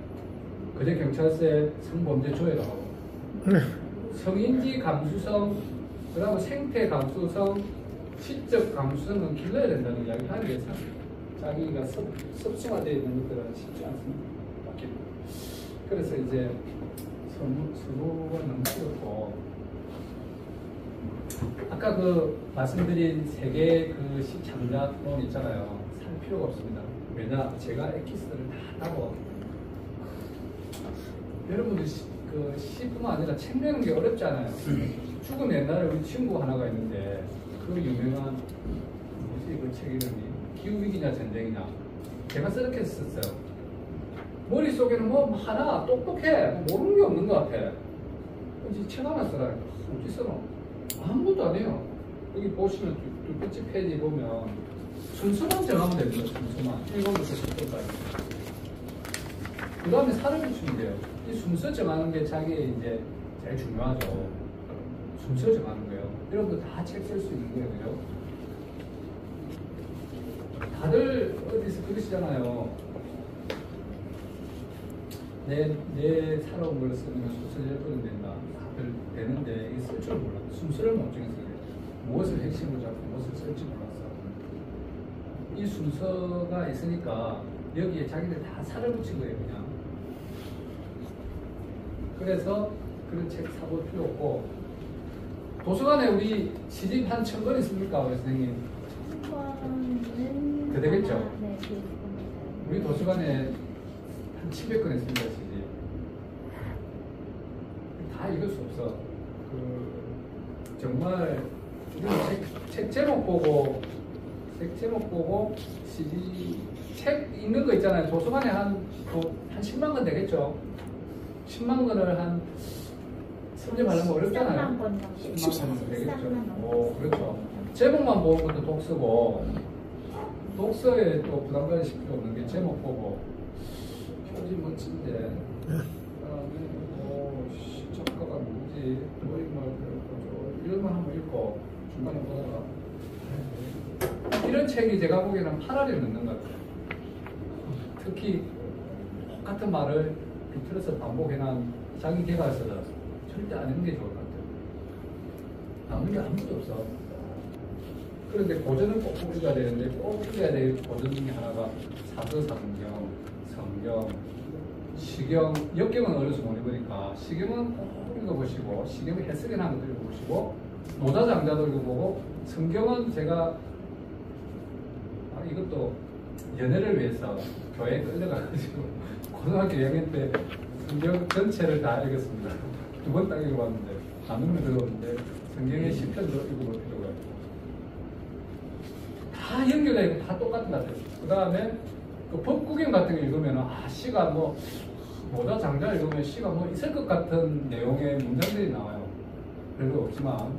그제 경찰서에 성범죄 조회하고 성인지 감수성, 그다음 생태 감수성, 시적 감수성은 길러야 된다는 이야기를 하기 위해서 자기가 습성화되어 있는 것들은 쉽지 않습니다. 그래서 이제 서부가 너무 어렵고 아까 그 말씀드린 세 개의 그 장작론 있잖아요. 살 필요가 없습니다. 왜냐? 제가 엑기스를 다 따고 여러분들 그 시뿐만 아니라 책 내는 게 어렵지 않아요. 죽은 옛날에 우리 친구 하나가 있는데 그 유명한 뭐지 그 책 이름이 기후위기냐 전쟁이냐 제가 쓰렇게 썼어요. 머릿속에는 뭐 하나 똑똑해 모르는 게 없는 것 같아. 이제 책 하나 쓰라니까 어찌 써노? 아무것도 안 해요. 여기 보시면 두 번째 페이지 보면 순서만 정하면 됩니다. 순서만 1번부터 10번까지. 그 다음에 살을 붙이면 돼요. 이 순서 정하는 게 자기의 이제 제일 중요하죠. 순서 정하는 거예요. 여러분들 다 책 쓸 수 있는 거예요, 그죠? 다들 어디서 그러시잖아요. 내 살아온 걸 쓰면 소설 10분은 된다. 다들 되는데 이게 쓸 줄 몰라. 순서를 못 정해서 그래요. 무엇을 핵심으로 잡고 무엇을 쓸지 몰랐어. 이 순서가 있으니까 여기에 자기들 다 살을 붙인 거예요, 그냥. 그래서 그런 책 사볼 필요 없고 도서관에 우리 시집 한 1000권 있습니까, 우리 선생님? 1000권은 그 되겠죠? 네, 우리 도서관에 한 700권 있습니다, 시집. 다 읽을 수 없어. 정말 우리 책 제목 보고 시집 책 읽는 거 있잖아요. 도서관에 한 10만 권 되겠죠? 10만 권을 한 선점하려면 어렵잖아요. 13만 권 정도. 10만 권 되겠죠. 13만 오, 그렇죠. 제목만 보는 것도 독서고, 독서에 또 부담가질 필요 없는 게 제목 보고, 표지 멋진데, 그다음에 작가가 누구지, 이런 거 한번 읽고 중간에 보다가 이런 책이 제가 보기에는 8알이 넘는 것 같아요. 특히 똑같은 말을 비틀어서 반복해놓은 자기 개발서라 절대 안 읽는 게 좋을 것 같아요. 남는 게 아무것도 없어. 그런데 고전은 꼭 읽어야 되는데 꼭 읽어야 될 고전 중에 하나가 사서성경, 성경, 시경, 역경은 어려서 못 읽으니까 시경은 꼭 읽어보시고 시경의 해석이나 한번 읽어보시고 노자장자도 읽어보고 성경은 제가 이것도 연애를 위해서 교회에 끌려가가지고 고등학교 2학년 때 성경 전체를 다 읽었습니다. 2번 딱 읽어봤는데 반응을 들었는데 성경의 10편도 읽어볼 필요가 있고 다 연결되어 있고 다 똑같은 것 같아요. 그 다음에 그 법구경 같은 거 읽으면 시가 뭐 모자 장자 읽으면 시가 뭐 있을 것 같은 내용의 문장들이 나와요. 별로 없지만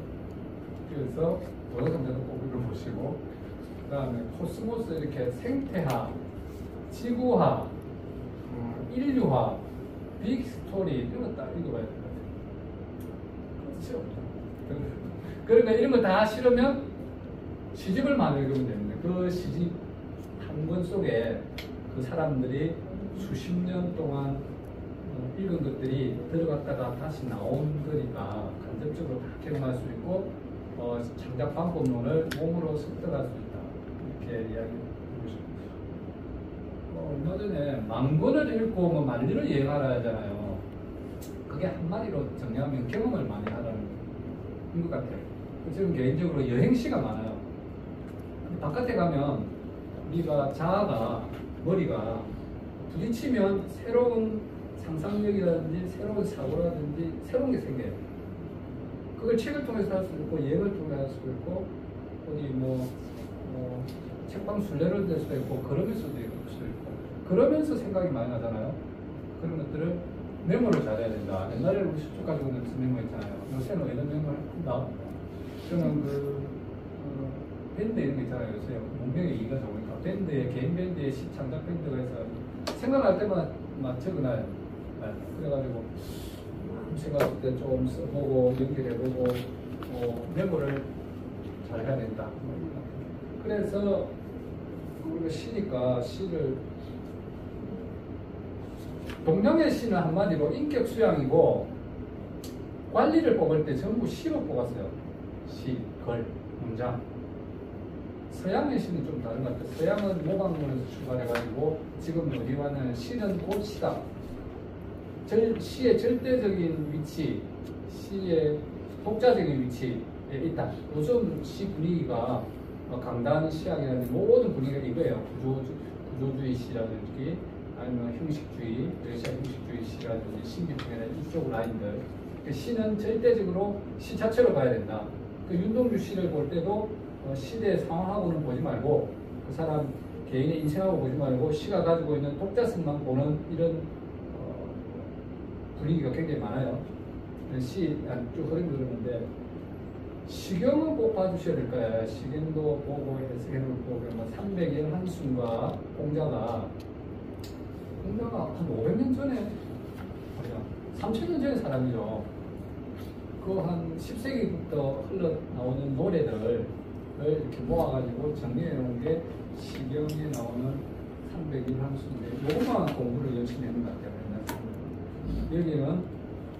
그래서 모자 장자도 꼭 읽어보시고 그 다음에 코스모스 이렇게 생태학, 지구화, 인류화, 빅스토리 이런 거 다 읽어봐야 될 것 같아요. 그렇죠? 그러니까 이런 거 다 싫으면 시집을 많이 읽으면 됩니다. 그 시집 한 권 속에 그 사람들이 수십 년 동안 읽은 것들이 들어갔다가 다시 나온 거니까 간접적으로 다 경험할 수 있고 창작 방법론을 몸으로 습득할 수 있다. 이렇게 이야기해주고 싶습니다. 얼마 전에 만 권을 읽고 뭐 만리를 여행하라 하잖아요. 그게 한마디로 정리하면 경험을 많이 하라는 것 같아요. 지금 개인적으로 여행시가 많아요. 바깥에 가면 우리가 자아가 머리가 부딪히면 새로운 상상력이라든지 새로운 사고라든지 새로운 게 생겨요. 그걸 책을 통해서 할 수 있고 여행을 통해 할 수도 있고 어디 책방 순례를 될 수도 있고 걸으면서도 있고 그러면서 생각이 많이 나잖아요. 그런 것들을 메모를 잘해야 된다. 옛날에 우리 수축 가지고 있는 메모 있잖아요. 요새는 이런 메모를 한다. 저는 밴드 이런 거 있잖아요. 요새 문명의 이가 좋으니까 밴드에 개인 밴드에 창작 밴드가 있어요. 생각날 때마다 막 적어놔요. 네. 그래가지고 제가 그때 좀 써보고 연결해보고 메모를 잘 해야 된다. 그래서 우리가 시니까 시를 동명의 시는 한마디로 인격 수양이고 관리를 뽑을 때 전부 시로 뽑았어요. 시, 걸, 문장. 서양의 시는 좀 다른 것 같아요. 서양은 모방문에서 출발해가지고 지금 어디 왔냐면 시는 곧 시다. 시의 절대적인 위치, 시의 독자적인 위치에 있다. 요즘 시 분위기가 강단 시학이라든지 모든 분위기가 이거예요. 구조주의 시라든지 아니면 형식주의, 러시아 형식주의 시라든지 신비주의나 이쪽 라인들. 시는 절대적으로 시 자체로 봐야 된다. 윤동주 시를 볼 때도 시대의 상황하고는 보지 말고 그 사람 개인의 인생하고 보지 말고 시가 가지고 있는 독자성만 보는 이런 분위기가 굉장히 많아요. 시 쭉 흐름 그러는데 시경은 꼭 봐주셔야 될 거예요. 시경도 보고 해석해놓을 보고 300일 한숨과 공자가 한 500년 전에 3000년 전의 사람이죠. 그 한 10세기부터 흘러나오는 노래들을 이렇게 모아가지고 정리해 놓은 게 시경에 나오는 300일 한숨인데 요것만 공부를 열심히 했는 것 같아요. 여기는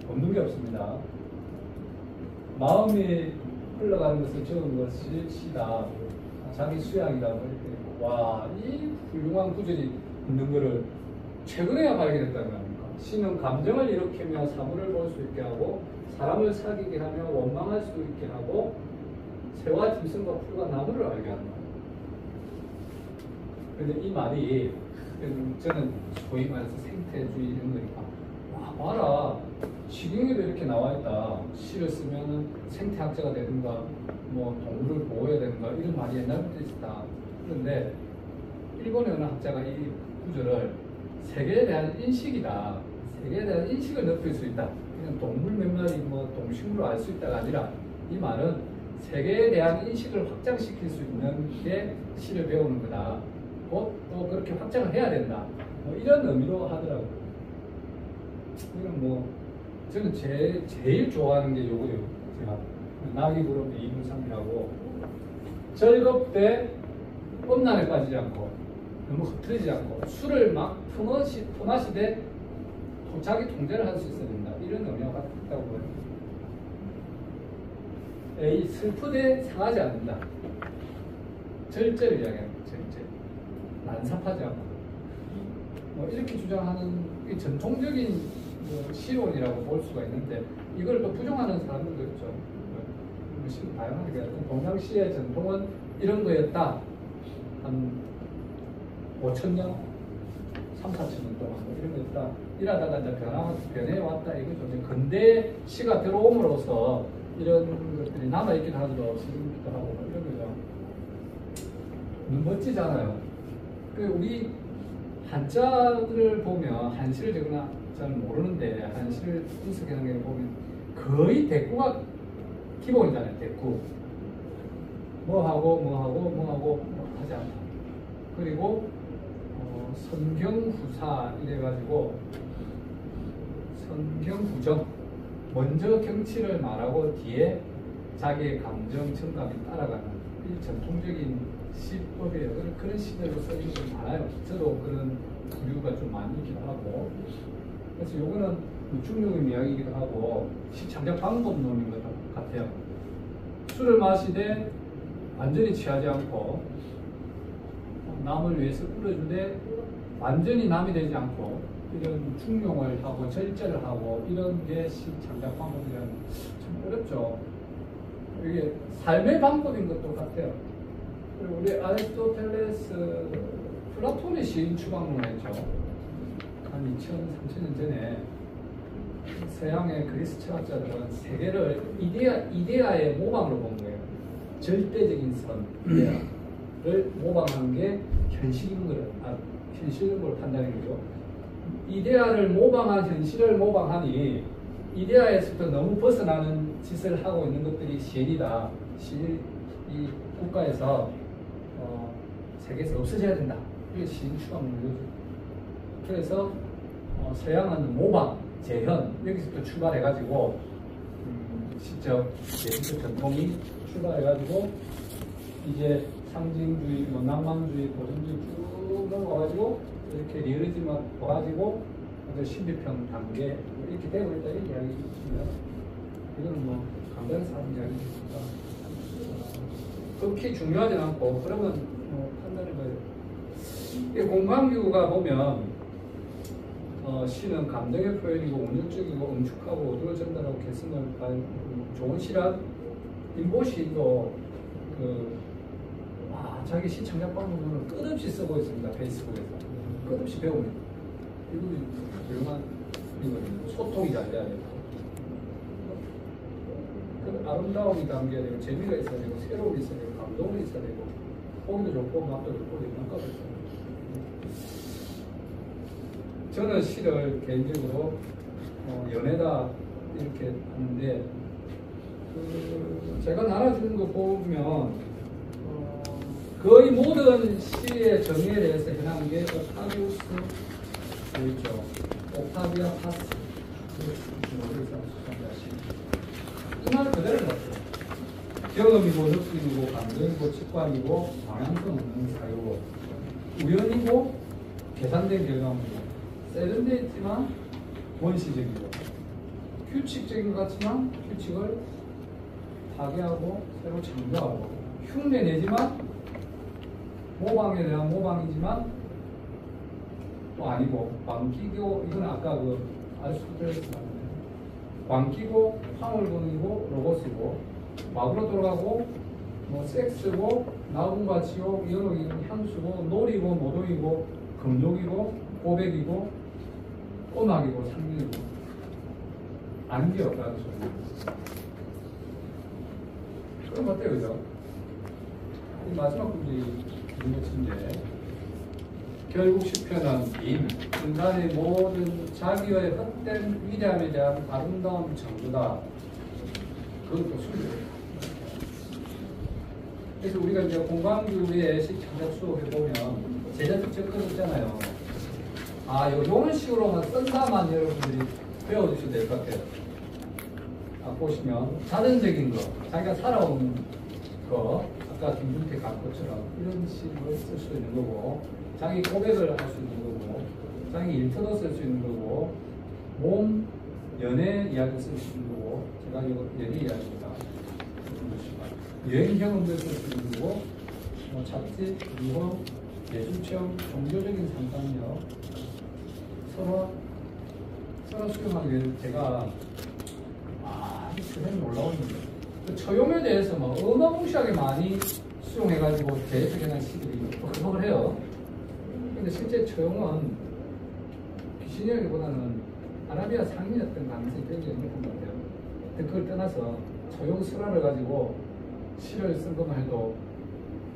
없는 게 없습니다. 마음이 흘러가는 것을 적은 것이 시다. 자기 수양이라고 이렇게 와, 이 훌륭한 구절이 있는 것을 최근에야 발견했다는 겁니까? 시는 감정을 일으키며 사물을 볼 수 있게 하고 사람을 사귀게 하며 원망할 수 있게 하고 새와 짐승과 풀과 나무를 알게 한다. 그런데 이 말이 저는 소위 말해서 생태주의 이런 거니까 와 봐라 시경에도 이렇게 나와 있다. 시를 쓰면은 생태학자가 되든가 뭐 동물을 보호해야 되는가 이런 말이 옛날부터 있었다. 그런데 일본의 어느 학자가 이 구절을 세계에 대한 인식이다. 세계에 대한 인식을 넓힐 수 있다. 그냥 동물 몇 마리 뭐 동식물로 알 수 있다가 아니라 이 말은 세계에 대한 인식을 확장시킬 수 있는 게 시를 배우는 거다. 또 그렇게 확장을 해야 된다. 뭐 이런 의미로 하더라고요. 이건 뭐 저는 제일 좋아하는 게 요거예요. 제가 나귀 부르면 2분 3이라고 즐겁되 음란에 빠지지 않고 너무 흐트리지 않고 술을 막 품마시되 자기 통제를 할 수 있어야 된다. 이런 의미가 있다고 보여요. A. 슬프되 상하지 않는다. 절제를 이야기합니다. 절제. 난삽하지 않고. 뭐 이렇게 주장하는 전통적인 시론이라고 볼 수가 있는데 이걸 또 부정하는 사람들도 있죠. 다양하게 동양시의 전통은 이런 거였다. 한 5,000년, 3, 4,000년 동안 이런 거였다. 이러다가 이제 변해왔다 이거죠. 근대 시가 들어옴으로써 이런 것들이 남아있기도 하고 없어지기도 하고 이런 거죠. 멋지잖아요. 우리 한자를 보면 한시를 적으나 잘 모르는데 한시를 분석하는 게 보면 거의 대꾸가 기본이잖아요. 대꾸. 뭐하고 하지 않다. 그리고 선경후사 이래가지고 선경후정 먼저 경치를 말하고 뒤에 자기의 감정 청감이 따라가는 이 전통적인 시법이에요. 그런 시대로 써진 게 많아요. 저도 그런 부류가 좀 많이 있기도 하고 그래서 요거는 중용의 이야기이기도 하고 시창작 방법론인 것 같아요. 술을 마시되 완전히 취하지 않고 남을 위해서 끓여주되 완전히 남이 되지 않고 이런 중용을 하고 절제를 하고 이런 게 시창작 방법이라는 참 어렵죠. 이게 삶의 방법인 것도 같아요. 그리고 우리 아리스토텔레스 플라톤의 시인 추방론을 했죠. 한 2,000~3,000년 전에 서양의 그리스 철학자들은 세계를 이데아의 모방으로 본 거예요. 절대적인 선, 이데아를 모방하는 게 현실인 걸, 현실인 걸 판단한 거죠. 이데아를 모방한 현실을 모방하니 이데아에서부터 너무 벗어나는 짓을 하고 있는 것들이 시인이다. 이 국가에서 세계에서 없어져야 된다. 이게 시인 추방론이죠. 그래서 서양은 모방, 재현 여기서부터 출발해가지고 시적, 예술적 전통이 출발해가지고 이제 상징주의, 낭만주의, 고전주의 쭉 넘어가가지고 이렇게 리얼리즘을 와가지고 어떤 신비평 단계 뭐 이렇게 되고 있다 이 이야기입니다. 이거는 뭐 강단에서 하는 이야기니까 그렇게 중요하지 않고 그러면 뭐 판단해봐요. 공간기구가 보면 시는 감정의 표현이고 운율적이고 응축하고 어디로 전달하고 개성을 좋은 시란 임보시도 자기 시 창작 방법을 끝없이 쓰고 있습니다. 페이스북에서 끝없이 배웁니다. 이분이 유용한 이거든요. 소통이 잘 돼야 되고 그 아름다움이 담겨야 되고 재미가 있어야 되고 새로움이 있어야 되고 감동이 있어야 되고 보기도 좋고 맛도 좋고 평가도 있어요. 저는 시를 개인적으로 연애다 이렇게 하는데 제가 나눠주는 거 보면 거의 모든 시의 정의에 대해서 해당한 게 옥타비우스 있죠. 옥타비아 파스 이 말 그대로 같아요. 경험이고 느낌이고 감정이고 직관이고 방향성 없는 사유고 우연이고 계산된 결과물이고 세련되어 있지만 원시적이고 규칙적인 것 같지만 규칙을 파괴하고 새로 창조하고 흉내내지만 모방에 대한 모방이지만 또 아니고 광기고 이건 아까 그 아리스토텔레스 말인데 광기고 화물근이고 로고스고 마구로 돌아가고 뭐 섹스고 나군과 지옥 연옥이고 향수고 놀이고 모동이고 금욕이고 고백이고 꼬막이고 상징이고 아닌 게 없다는 소리예요. 그럼 어때요, 그죠? 이 마지막 문제 문제인데 결국 시편은 인간의 모든 자기의 헛된 위대함에 대한 아름다운 정도다. 그것도 순조예요. 그래서 우리가 이제 공강교회의 시창작 수업에 보면 제자적 접근했잖아요. 요런 식으로만 쓴다만 여러분들이 배워주셔도 될 것 같아요. 보시면 자전적인 거, 자기가 살아온 거, 아까 김준태 강것처럼 이런 식으로 쓸 수 있는 거고, 자기 고백을 할 수 있는 거고, 자기 일터도 쓸 수 있는 거고, 몸, 연애 이야기 쓸 수 있는 거고, 제가 이거 연애 이야기입니다. 여행 경험도 쓸 수 있는 거고, 잡지, 유흥, 예술체험, 종교적인 상상력, 서로 수용하기 위해서 제가 이 수련이 올라오는데 처용에 대해서 막 어마무시하게 많이 수용해가지고 대해석이나 시들이 뻑뻑을 해요. 근데 실제 처용은 귀신이라기보다는 아라비아 상인이었던 가능성이 굉장히 높은 것 같아요. 근데 그걸 떠나서 처용 설화를 가지고 시를 쓴 것만 해도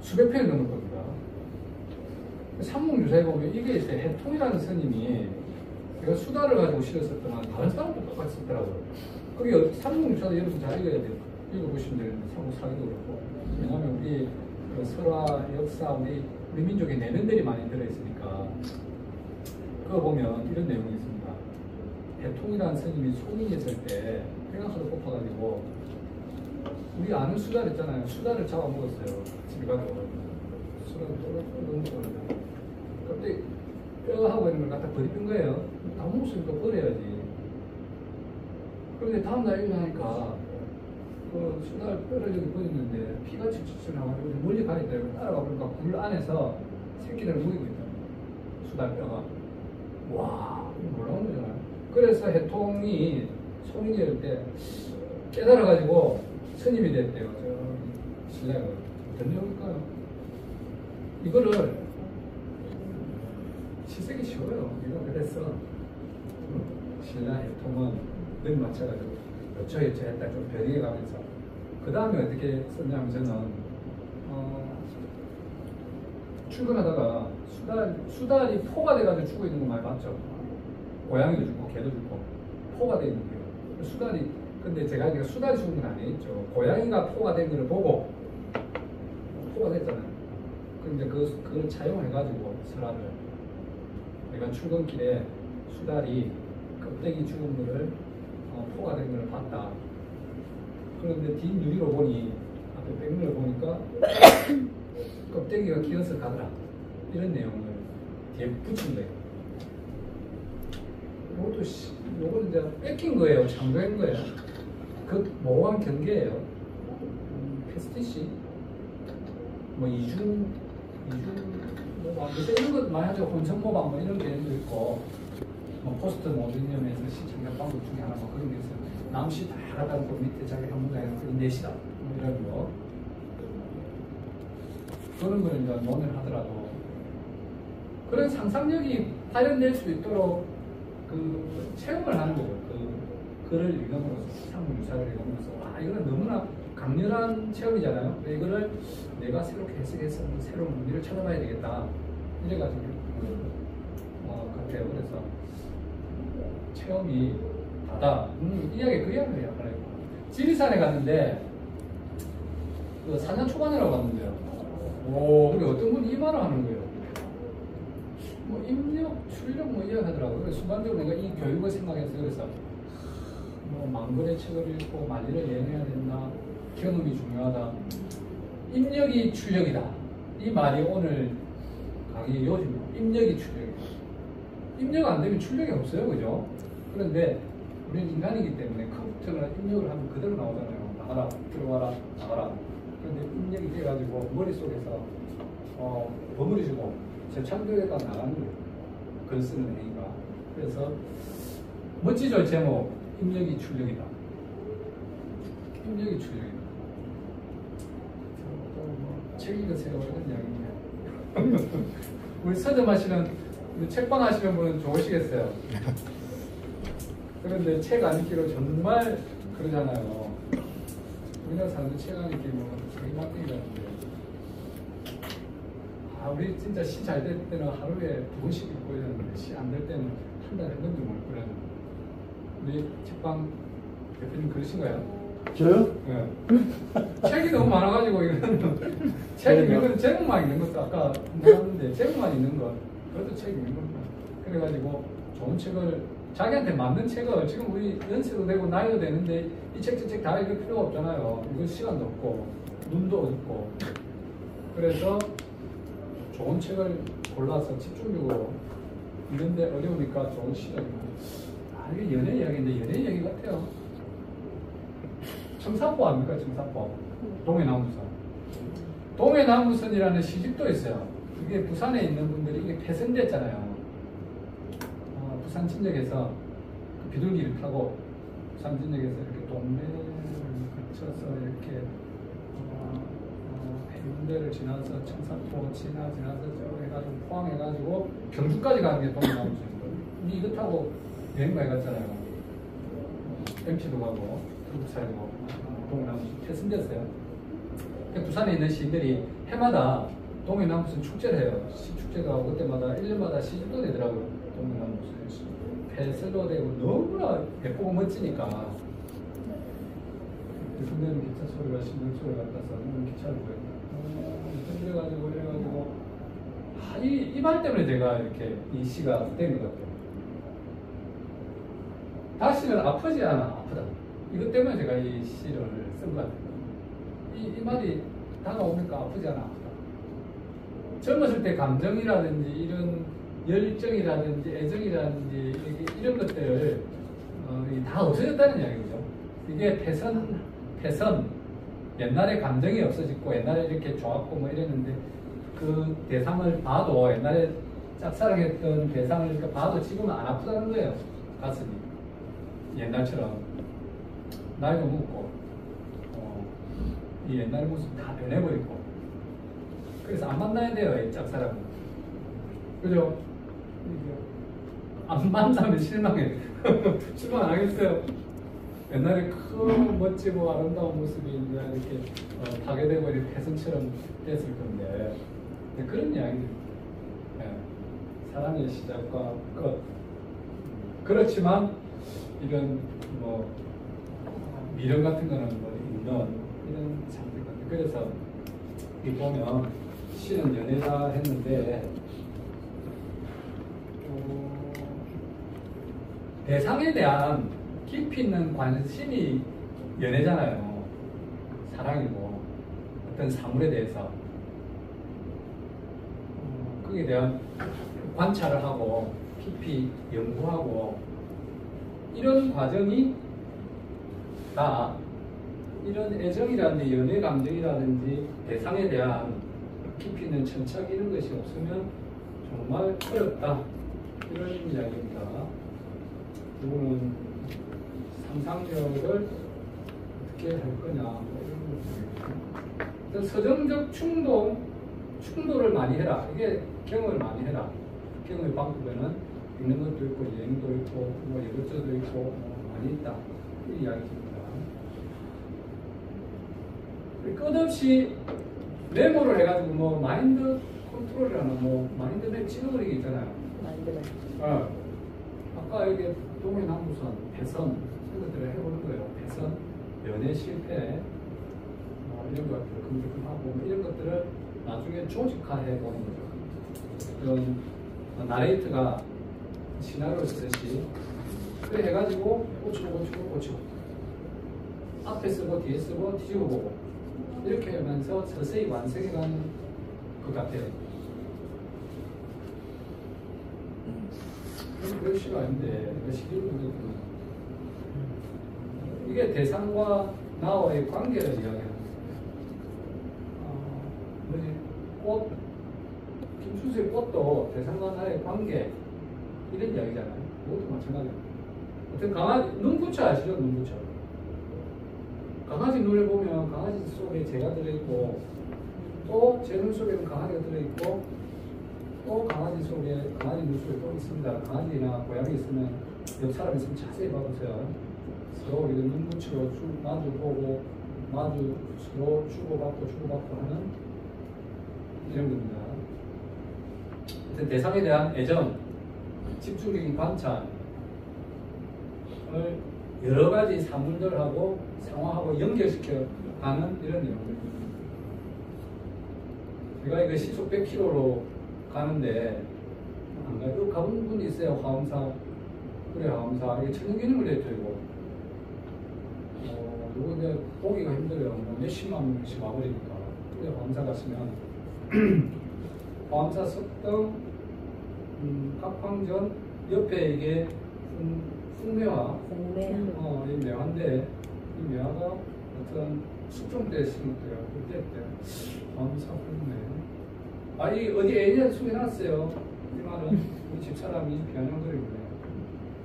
수백 편이 넘을 겁니다. 삼국유사에 보면 이게 있어요. 해통이라는 스님이 제가 수다를 가지고 시를 썼더만 다른 사람도 똑같이 썼더라고요. 그게 삼국유사도 여러분 잘 읽어야 돼요. 읽어보시면 되는데 삼국사기도 그렇고. 왜냐하면 우리 설화, 역사, 우리 민족의 내면들이 많이 들어있으니까 그거 보면 이런 내용이 있습니다. 해통이라는 스님이 송인했을 때 배가 하도 고파가지고 우리 아는 수달 있잖아요. 수달을 잡아먹었어요. 집에 가서 수달을 뜯어먹었는데 갑자기 뼈가 하고 있는 걸 갖다 버리는 거예요. 다 먹었으니까 버려야지. 그런데 다음날 일어나니까 그 수달 뼈를 여기 버렸는데 피가 칠칠 나가지고 멀리 가 있다. 따라가 보니까 굴 안에서 새끼를 먹이고 있다. 수달 뼈가. 와, 이거 놀라운 거잖아요. 그래서 해통이 송인이 될 때 깨달아가지고 스님이 됐대요. 신라가. 어떤 내용일까요? 이거를 시색이 쉬워요. 이거 그랬어. 신라 해통은 늘 맞춰가지고 여쭤여쭤 했다. 좀 변형해 가면서. 그 다음에 어떻게 썼냐면 저는 출근하다가 수달이 포가 돼가지고 죽어 있는 거 많이 봤죠. 고양이도 죽고 개도 죽고 포가 돼 있는 거예요. 수달이 근데 제가 알기로 수달이 죽은 건 아니겠죠. 고양이가 포가 된 거를 보고 포가 됐잖아요. 근데 그걸 차용해가지고 설화를 내가 출근길에 수달이 껍데기 죽은 거를 포가 된 거를 봤다. 그런데 뒷유리로 보니 앞에 백면을 보니까 껍데기가 기어서 가더라. 이런 내용을 뒤에 붙인 거예요. 요거는 이제 뺏긴 거예요. 창조한 거예요. 그 모호한 경계예요. 패스티시, 뭐 이중, 뭐 이런 것 많이 하죠. 혼성모방 뭐 이런 개념도 있고, 뭐 포스트 모더니즘에서 시청자 방법 중에 하나 뭐 그런 게 있어요. 남시 다 하다 보고 밑에 자기 한문장에 내시다 뭐 이런 거. 그런 걸 이제 논의를 하더라도 그런 상상력이 발현될 수 있도록 그 체험을 하는 거죠. 그 글을 읽음으로써, 상품 유사를 읽으면서 와 이거는 너무나 강렬한 체험이잖아요. 근데 이거를 내가 새롭게 해석해서 새로운 의미를 찾아봐야 되겠다. 이래가지고 같아요. 그래서 체험이 다다. 이야기 그 이야기예요. 지리산에 갔는데 그 4년 초반이라고 갔는데요. 근데 어떤 분이 이 말을 하는 거예요. 뭐 입력, 출력 뭐 이야기하더라고요. 그래서 순간적으로 내가 이 교육을 생각해서 그래서 뭐 만권의 책을 읽고 만리를 여행해야 된다. 경험이 중요하다. 입력이 출력이다. 이 말이 오늘 강의의 요지입니다. 입력이 출력이다. 입력 안 되면 출력이 없어요. 그죠? 그런데 우리는 인간이기 때문에 컴퓨터가 입력을 하면 그대로 나오잖아요. 나가라, 들어와라, 나가라. 그런데 입력이 돼가지고 머릿속에서 버무리지고 제 창조에가 나가는 거예요. 글 쓰는 행위가. 그래서 멋지죠, 제목. 입력이 출력이다. 입력이 출력이다. 책 읽으세요. 이런 이야기인데. 우리 서점 하시는, 책방 하시는 분은 좋으시겠어요. 그런데 책 안 읽기로 정말 그러잖아요. 우리나라 사람들 책 안 읽기 뭐 되게 막대기라는데. 우리 진짜 시 잘 될 때는 하루에 2번씩 읽고 이러는데 시 안 될 때는 한 달에 한 권도 못 읽고 이러는데. 우리 책방 대표님 그러신가요? 저요? 네. 책이 너무 많아가지고 이거는 책 읽는 건 제목만 있는 것도 아까 말했는데 제목만 있는 거 그것도 책 읽는 겁니다. 그래가지고 좋은 책을 자기한테 맞는 책을 지금 우리 연세도 되고 나이도 되는데 이 책 저 책 다 읽을 필요가 없잖아요. 이거 시간도 없고 눈도 없고 그래서 좋은 책을 골라서 집중적으로 읽는데 어려우니까 좋은 시간이고 이게 연애 이야기인데 연애 이야기 같아요. 청사포 아닙니까? 청사포. 동해남부선. 동해남부선이라는 시집도 있어요. 그게 부산에 있는 분들이 이게 폐선됐잖아요. 부산 진역에서 그 비둘기를 타고 부산 진역에서 이렇게 동네를 거쳐서 이렇게 해운대를 지나서 청사포 지나서 저 해가지고 포항해가지고 경주까지 가는 게 동해남부선이거든요. 이거 타고 여행 많이 갔잖아요. MP도 가고 중국사에도 가고 동해남부선 폐선됐어요. 부산에 있는 시인들이 해마다 동해남부선 축제를 해요. 시축제도 하고 그때마다 1년마다 시집도 되더라고요. 동해남부선 폐선도 되고 너무나 예쁘고 멋지니까 선배는 기차 소리가 신경 소리가 같아서 기차를 보였다. 이래가지고 이 말 때문에 제가 이렇게 이 시가 된 것 같아요. 다시는 아프지 않아. 아프다. 이것 때문에 제가 이 시를 쓴 것 같아요. 이 말이 다가오니까 아프지 않아. 아프다. 젊었을 때 감정이라든지 이런 열정이라든지 애정이라든지 이런 것들을 다 없어졌다는 이야기죠. 이게 폐선 옛날에 감정이 없어졌고 옛날에 이렇게 좋았고 뭐 이랬는데 그 대상을 봐도 옛날에 짝사랑했던 대상을 이렇게 봐도 지금은 안 아프다는 거예요. 가슴이 옛날처럼 나이도 먹고 이 옛날 모습 다 변해버리고 그래서 안 만나야 돼요. 이 짝사랑은. 그죠? 안 만나면 실망해. 실망 안 하겠어요? 옛날에 큰 멋지고 아름다운 모습이 이제 이렇게 파괴되고 폐선처럼 됐을 건데 그런 이야기들. 네. 사랑의 시작과 끝. 그렇지만 이런 뭐 미련 같은 거는 뭐 있는 이런 상태 같아요. 그래서 이 보면 시는 연애다 했는데 대상에 대한 깊이 있는 관심이 연애잖아요. 사랑이고 어떤 사물에 대해서 거기에 대한 관찰을 하고 깊이 연구하고 이런 과정이 다 이런 애정이라든지 연애 감정이라든지 대상에 대한 깊이 있는 천착 이런 것이 없으면 정말 어렵다 이런 이야기입니다. 이거는 상상력을 어떻게 할 거냐 뭐 이런 것들. 서정적 충돌을 많이 해라. 이게 경험을 많이 해라. 경험의 방법에는 읽는 것도 있고 여행도 있고 뭐 이것저것 있고 뭐 많이 있다 이 이야기입니다. 끝없이 메모를 해가지고 뭐 마인드 컨트롤이라는 뭐 마인드맵 찍어버리기 있잖아요. 마인드맵. 아까 이게 동해남부선, 배선 이런 것들을 해보는 거예요. 배선, 연애 실패 이런 것들 검증하고 이런 것들을 나중에 조직화해 보는 거죠. 그런 나레이트가 시나리오를 쓰듯이 그래 해가지고 고치고 앞에 쓰고 뒤에 쓰고 뒤집어 보고 이렇게 하면서 서서히 완성해가는 것 같아요. 그럴 시가 아닌데 이게 대상과 나와의 관계를 이야기하는 꽃, 김춘수의 꽃도 대상과 나의 관계 이런 이야기잖아요. 그것도 마찬가지예요. 어떤 강아지 눈부처 아시죠? 눈부처. 강아지 눈을 보면 강아지 속에 재가 들어있고 또 제 눈 속에는 강아지가 들어있고 또 강아지 눈 속에 또 있습니다. 강아지나 고양이 있으면 옆 사람 있으면 자세히 봐보세요. 서로 우리가 눈부처로 마주보고 서로 주고받고 하는 이런 겁니다. 하여튼 대상에 대한 애정, 집중적인 관찰을 여러 가지 사물들하고 상황하고 연결시켜 가는 이런 내용입니다. 제가 이거 시속 100km로 가는데 안 가요? 가본 분이 있어요. 화엄사. 그래, 화엄사. 이게 천연기념물 대표이고 이거 이제 보기가 힘들어요. 뭐 몇십만 명씩 와버리니까. 그래, 화엄사 갔으면 화엄사 석등 각황전 옆에 이게 숭매화 이 매화인데 이 매화가 어떤 숙종 때 심었대요. 그때 화엄사 숭매 이 어디 애인한테 숨겨놨어요. 이 말은 우리 집사람이 비아냥거리고요.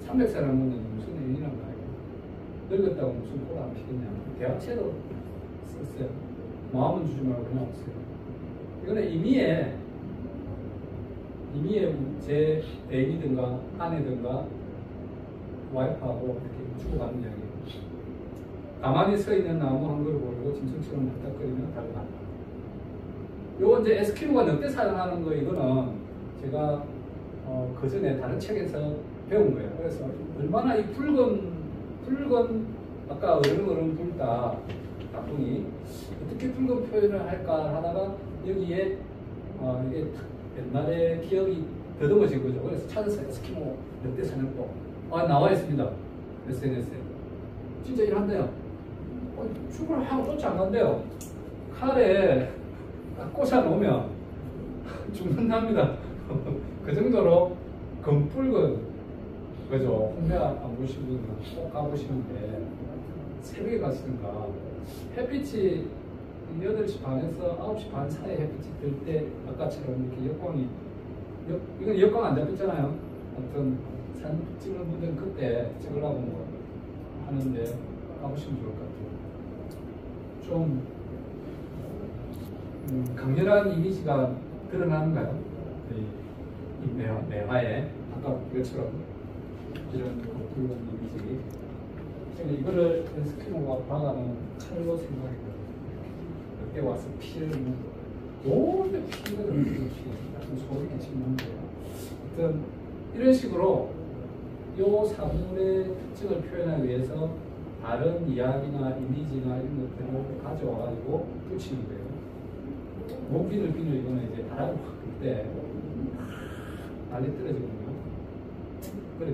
300사람은 무슨 애인이란 말이에요. 늙었다고 무슨 꼴 안 피겠냐. 대학체도 썼어요. 마음은 주지 말고 그냥 없어요. 이거는 이미에 제 애인이든가 아내든가 와이프하고 이렇게 주고받는 이야기예요. 가만히 서 있는 나무 한 그루 보고 짐승처럼 헐떡거리면 달라. 요거 이제 에스키모가 넉대 사용하는 거 이거는 제가 그 전에 다른 책에서 배운 거예요. 그래서 얼마나 이 붉은 아까 어른어른 붉다 가풍이 어떻게 붉은 표현을 할까 하다가 여기에 이게 옛날에 기억이 더듬어진 거죠. 그래서 찾아서 에스키모 넉대 사냥법 나와 있습니다. SNS에 진짜 일한대요. 죽을 하고 쫓아 안 간대요. 칼에 꽂아 놓으면 죽는답니다. 그 정도로 검붉은 그죠. 홍대 안 보신 분은 꼭 가보시는데 새벽에 갔으니까 햇빛이 8시 반에서 9시 반 사이에 햇빛이 들 때 아까처럼 이렇게 역광이 이건 역광 안 잡혔잖아요. 어떤 사진 찍는 분들은 그때 찍으려고 뭐 하는데 가보시면 좋을 것 같아요. 좀 강렬한 이미지가 드러나는가요? 이 매화에 아까 이것처럼 이런 붉은 이미지. 제가 이거를 에스키모가 박아놓은 칼로 생각했거든요. 여기 와서 피를 온데 피가 약간 소리 끼치긴 한데요. 하여튼 이런 식으로 요 사물의 특징을 표현하기 위해서 다른 이야기나 이미지나 이런 것들을 가져와가지고 붙이는 거예요. 목비늘 이거는 이제 바람이 확 불 때 난리 떨어지거든요. 그래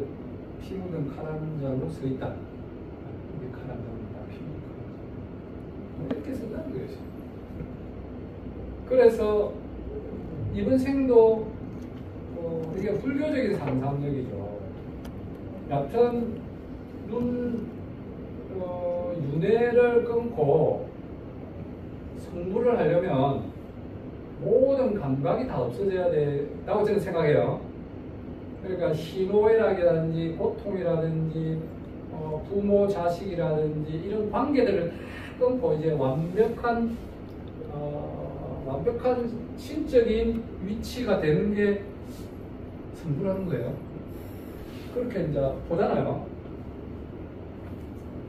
피 묻은 칼 한 자로 서 있다. 이게 칼 한 자입니다. 피 묻은 칼. 이렇게 쓴다는 거예요. 그래서 이번 생도 이게 불교적인 상상력이죠. 얕은 윤회를 끊고 성불을 하려면 모든 감각이 다 없어져야 된다고 저는 생각해요. 그러니까 희노애락이라든지 고통이라든지 부모 자식이라든지 이런 관계들을 다 끊고 이제 완벽한 신적인 위치가 되는 게 성불하는 거예요. 그렇게 이제 보잖아요.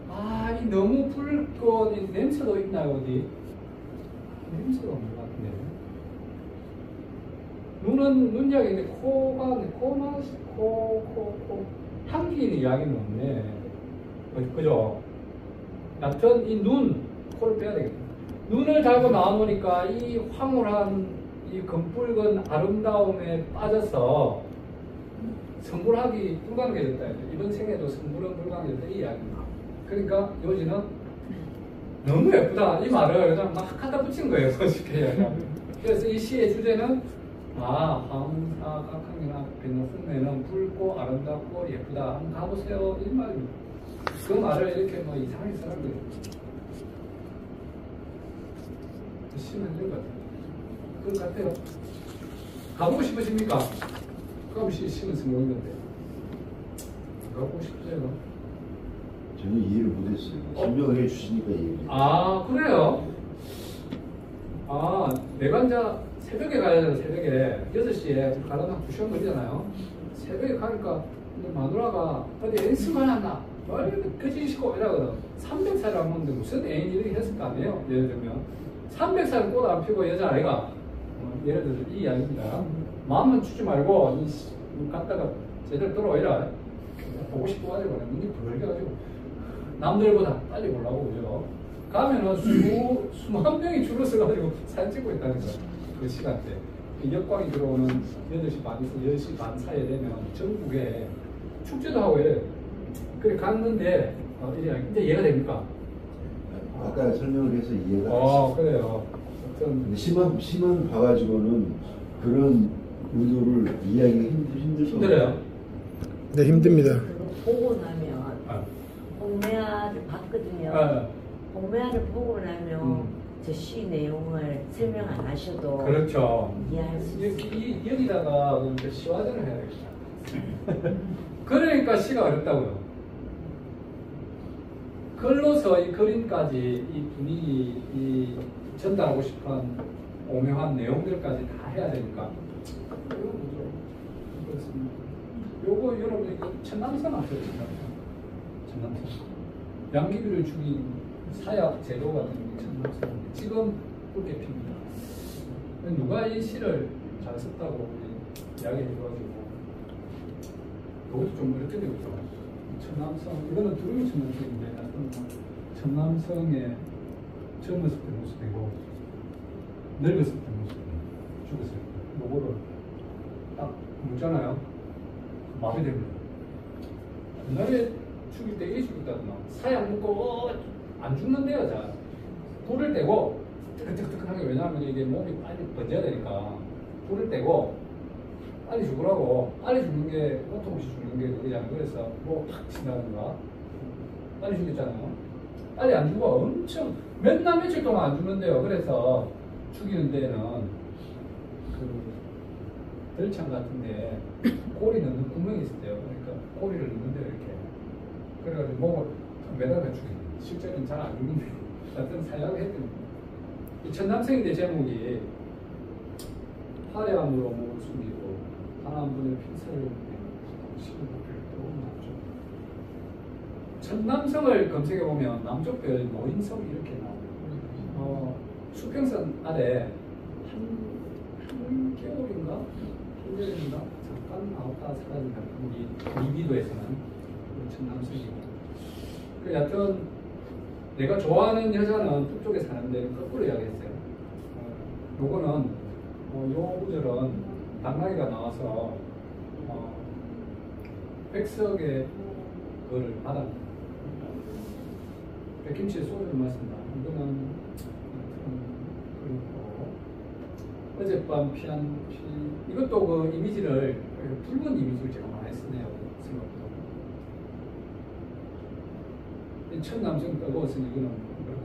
아, 이 너무 붉고 이 냄새도 있나요, 어디? 냄새가 없는 것 같은데. 눈은 눈 이야기인데 코 향기 이야기는 없네. 그죠? 여튼 이 코를 빼야 되겠다. 눈을 달고 나와보니까 이 황홀한 이 검붉은 아름다움에 빠져서 성불하기 불가능해졌다. 이번 생에도 성불은 불가능해졌다. 이 이야기입니다. 그러니까 요지는 너무 예쁘다. 이 말을 그냥 막 갖다 붙인 거예요. 솔직히 얘기하면. 그래서 이 시의 주제는 황사 각항이나 빛나 승매는 붉고 아름답고 예쁘다. 한번 가보세요. 이 말입니다. 그 말을 이렇게 뭐 이상하게 써는 거예요. 시는 이런 것 같아요. 그런 것 같아요. 가보고 싶으십니까? 그럼 시는 성공인 건데. 가보고 싶으세요? 전혀 이해를 못했어요. 설명을 해주시니까 이해를. 아, 그래요? 내가 이제 새벽에 가야 되는 새벽에 6시에 가려면 한 2시간 걸리잖아요. 새벽에 가니까 마누라가 어디 연습만 한다. 거짓이고 이러거든. 300살을 안 먹는데 무슨 애인이 이렇게 했을 거 아니에요? 예를 들면 300살은 꽃 안 피고 여자아이가 예를 들어서 이 이야기입니다. 마음만 주지 말고 갔다가 제대로 돌아오라. 보고 싶어 가지고 눈이 벌겨가지고 남들보다 빨리 보려고 그죠. 가면은 수만 명이 줄을 서가지고 사진 찍고 있다는 거야. 그 시간대. 역광이 들어오는 8시 반에서 10시 반 사이에 되면 전국에 축제도 하고 이래. 그래 갔는데 이제 이해가 됩니까? 아까 설명을 해서 이해가 됐어요. 그래요. 근데 시만 봐가지고는 그런 의도를 이해하기가 힘들어요. 네, 힘듭니다. 보고 나면 홍매화를 봤거든요. 홍매화를 보고 나면 저 시 내용을 설명 안 하셔도 그렇죠. 이해할 수 있어요. 여기다가 시화전을 해야 되겠다. 그러니까 시가 어렵다고요. 글로서 이 그림까지 이 분위기, 이 전달하고 싶은 오묘한 내용들까지 다 해야 되니까. 이건 뭐죠? 그렇습니다. 요거 여러분 이거 천남성 아세요? 천남성. 양귀비를 죽인 사약 제도가 된 게 천남성인데 지금 붉게 핍니다. 누가 이 시를 잘 썼다고 이야기해가지고 그것도 좀 어렵게 되었죠. 천남성, 이거는 두루미 천남성인데 천남성의 젊었을 때 모습이고 늙었을 때 모습, 죽었을 때 요거를 딱 묻잖아요. 마비됩니다. 옛날에 죽일 때 이 죽였다더만 사약 묶고 안 죽는데요. 자 불을 떼고 뜨끈뜨끈하게, 왜냐하면 이게 몸이 빨리 번져야 되니까 불을 떼고 빨리 죽으라고. 빨리 죽는 게 고통 없이 죽는 게 그거잖아요. 그래서 뭐 팍 친다든가 빨리 죽였잖아요. 빨리 안 죽어. 엄청 몇날 며칠 동안 안 죽는데요. 그래서 죽이는 데는 그 들창 같은데 꼬리 넣는 구멍이 있었대요. 그러니까 꼬리를 넣는데요 이렇게. 그래가지고 목을 매달아 죽이는. 실제로는 잘 안 죽는데 어떤 사약을 했더니 이 천남성인데 제목이 화려함으로 목을 숙이고 하나한 분의 핀살을 천남성을 검색해보면 남쪽 별 노인성 이렇게 나와요. 수평선 아래 한겨울인가? 한여름인가? 잠깐 나왔다 사라진다. 우리 미비도에서는 천남성이고. 여하튼 내가 좋아하는 여자는 북쪽에 사는데 거꾸로 이야기했어요. 요거는 요 구절은 당나귀가 나와서 백석의 그걸 받아 백김치에 소주를 마신다. 이거는 그리고 어젯밤 피한 피, 이것도 그 이미지를 붉은 이미지를 제가 많이 쓰네요. 생각보다 이 천남성 뜨거웠으니 이거는 그렇고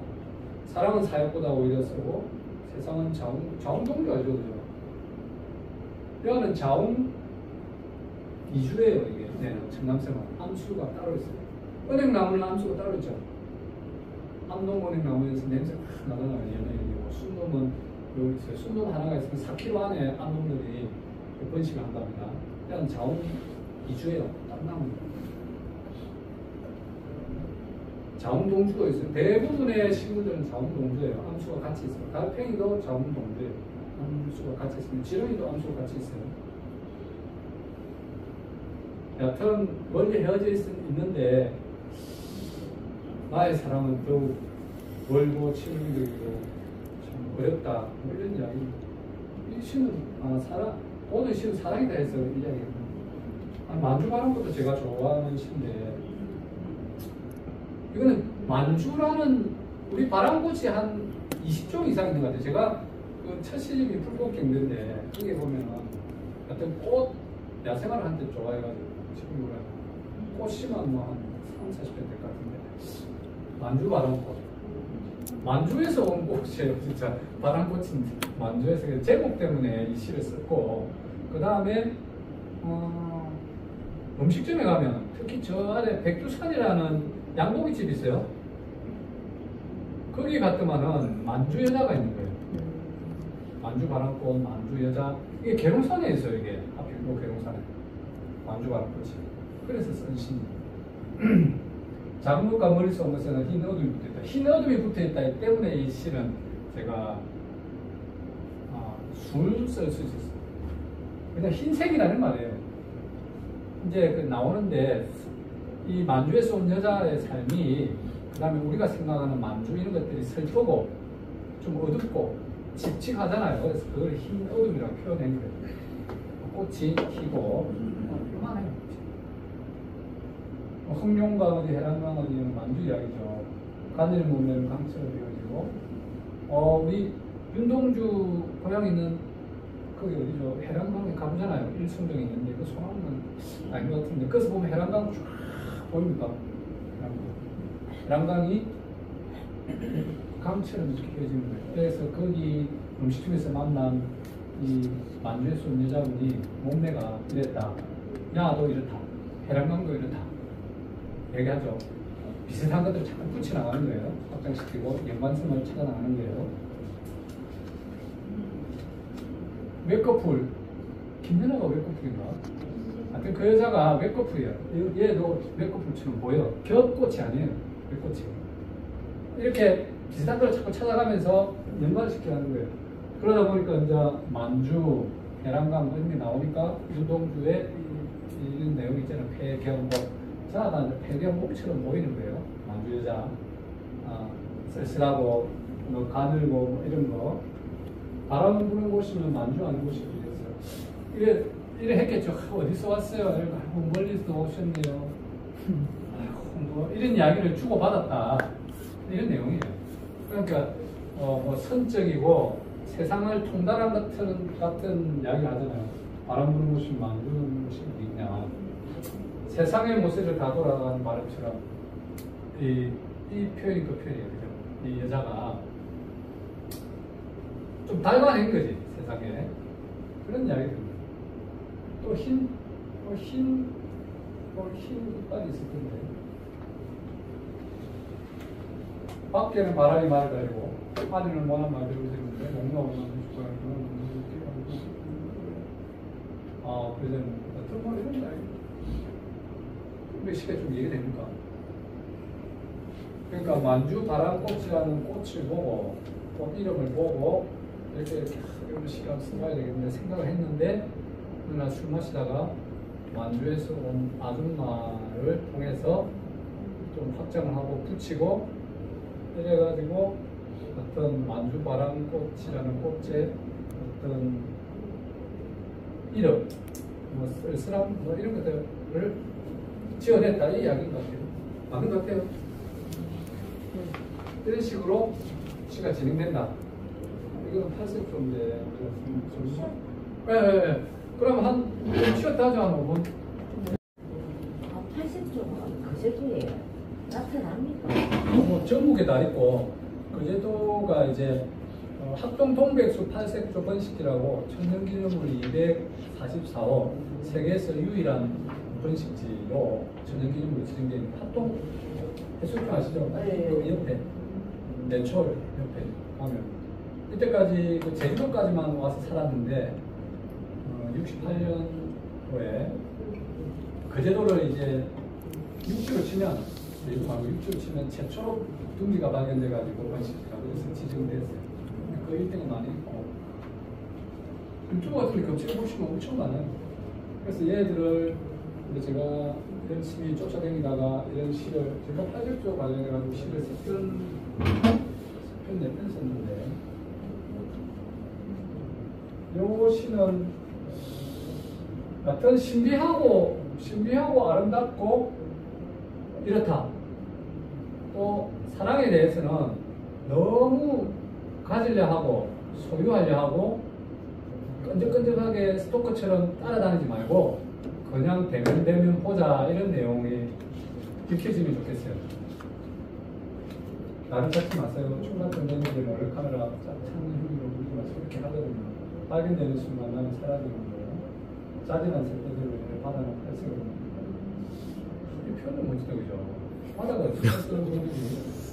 사랑은 사역보다 오히려 쓰고 세상은 자웅동주가 죠 그죠? 여기는 자웅 이주예요 이게. 네, 천남성은 암수가 따로 있어요. 은행나무는 암수가 따로 있죠. 암동은행나무에서 냄새가 확 나잖아요. 얘네들이고 순놈은 여기 있어요. 순놈 하나가 있으면 4km 안에 암놈들이 번식을 한답니다. 그냥 자웅 이주예요. 딱 나옵니다. 자웅동주가 있어요. 대부분의 식물들은 자웅동주예요. 암수가 같이 있어요. 달팽이도 자웅동주예요. 암수가 같이 있으면 지렁이도 암수가 같이 있어요. 여튼 멀리 헤어져 있는데 나의 사랑은 더욱 멀고 치명적이고 참 어렵다. 뭐 이런 이야기. 이 시는 모든 시는 사랑이다 해서 이야기합니다. 만주바라는 것도 제가 좋아하는 시인데 이거는 만주라는 우리 바람꽃이 한 20종 이상 있는 것 같아요. 제가 그 첫 시집이 풀꽃경대인데 거기에 보면은 어떤 꽃 야생화를 한때 좋아해가지고 지금 뭐라 꽃이만 뭐 한 30, 40편 될 것 같은데 만주 바람꽃 만주에서 온 꽃이에요. 진짜 바람꽃인데 만주에서 제목 때문에 이 시를 썼고 그 다음에 음식점에 가면 특히 저 아래 백두산이라는 양고기집이 있어요. 거기 갔더만은 만주 여자가 있는 거예요. 만주 바람꽃, 만주 여자. 이게 계룡산에 있어요. 이게 하필 계룡산에 만주 바람꽃이. 그래서 쓴 시입니다. 장루가 머리 쏜 것에는 흰 어둠이 붙어있다. 흰 어둠이 붙어있다 때문에 이 시는 제가 술 쓸 수 있었어요. 그냥 흰색이라는 말이에요. 이제 그 나오는데 이 만주에서 온 여자의 삶이 그 다음에 우리가 생각하는 만주 이런 것들이 슬프고 좀 어둡고 칙칙하잖아요. 그래서 그걸 흰 어둠이라고 표현한 거예요. 꽃이 피고 요만해요. 흥룡강 어디 해랑강 어디는 만주 이야기죠. 가늘이 몸매는 강철로 되어지고 우리 윤동주 고향 있는 거기 어디죠? 해랑강에 가보잖아요. 일순정에 있는데 그 소나무는 아닌 것 같은데 그래서 보면 해랑강 쫙 보입니까? 해랑강이 강처럼 이렇게 펴지는 거예요. 그래서 거기 음식점에서 만난 이 만주에서 온 여자분이 몸매가 이랬다. 야도 이렇다. 해랑강도 이렇다. 얘기하죠. 비슷한 것들 자꾸 붙여나가는 거예요. 확장시키고 연관성을 찾아나가는 거예요. 웨커풀. 김연아가 웨커풀인가? 하여튼 그 여자가 웨커풀이에요. 얘도 웨커풀처럼 보여. 겹꽃이 아니에요. 웨커꽃이. 이렇게 비슷한 걸 자꾸 찾아가면서 연관시키는 거예요. 그러다 보니까 이제 만주, 해랑강 이런 게 나오니까 윤동주의 이런 내용이 있잖아요. 폐경복. 자가 폐경복처럼 보이는 거예요. 만주 여자. 쓸쓸하고, 뭐 가늘고, 뭐 이런 거. 바람 부는 곳이면 만주 아닌 곳이 어디겠어요? 이래 했겠죠. 어디서 왔어요? 아이고, 멀리서 오셨네요. 아이고, 뭐 이런 이야기를 주고받았다. 이런 내용이에요. 그러니까 뭐 선적이고 세상을 통달한 같은 이야기 하잖아요. 바람 부는 곳이 만드는 곳이 어디 있냐. 세상의 모세를 다 돌아가는 말처럼 이 표현이 그 표현이에요. 그죠? 이 여자가 좀 닮아낸 거지 세상에. 그런 이야기입니다. 또 흰 이빨이 있을 텐데. 밖에는 바람이 말을 가리고 안에는 원한 말대로 되는데 뭔가 원하는 그래서 어떤 말 이런 이야기. 우리 시대 좀 이해됩니까? 그러니까 만주 바람꽃이라는 꽃을 보고 꽃 이름을 보고 이렇게 이런 시간 써봐야 되겠는데 생각을 했는데 어느 날 술 마시다가 만주에서 온 아줌마를 통해서 좀 확장을 하고 붙이고 이래가지고 어떤 만주 바람꽃이라는 꽃의 어떤 이름, 뭐 쓸쓸함, 뭐 이런 것들을 지어냈다 이 이야기인 것 같아요. 맞는 것 같아요. 이런 식으로 시가 진행된다. 이건 8세조인데 네. 그럼 한 쉬었다 하죠. 한 5분. 80조가 그 새끼예요. 나타납니다. 뭐 전국에 다 있고 거제도가 이제 합동 동백수 팔색조 번식지라고 천연기념물 244호 세계에서 유일한 번식지로 천연기념물 지정되어 있는 합동 해수욕장 아시죠? 네. 그 옆에 내철 옆에 가면 이때까지 그 제주도까지만 와서 살았는데 68년도에 거제도를 이제 육지로 치면 제주도 말고 육지로 치면 최초로 둥지가 발견돼가지고 번식지라고 해서 지정됐어요. 그 일대가 많이 있고 유튜브 같은 데 겹치게 보시면 엄청 많아요. 그래서 얘들을 이제 제가 열심히 쫓아다니다가 이런 시를 제가 팔색조 관련해가지고 시를 3편 내편 썼는데 요 시는 어떤 신비하고 아름답고 이렇다. 또 사랑에 대해서는 너무 가지려 하고 소유하려 하고 끈적끈적하게 스토커처럼 따라다니지 말고 그냥 대면 보자 이런 내용이 익혀지면 좋겠어요. 나를 찾지 마세요. 총각 전쟁들이 너를 카메라 찾는 힘으로 보지 마세요. 이렇게 하거든요. 발견되는 순간 나는 사라지는 거예요. 짜증난 새끼들을 바다는 펼쳐요. 이 표현은 멋지다 그죠? 바다가 어떻게 쓰는 거지?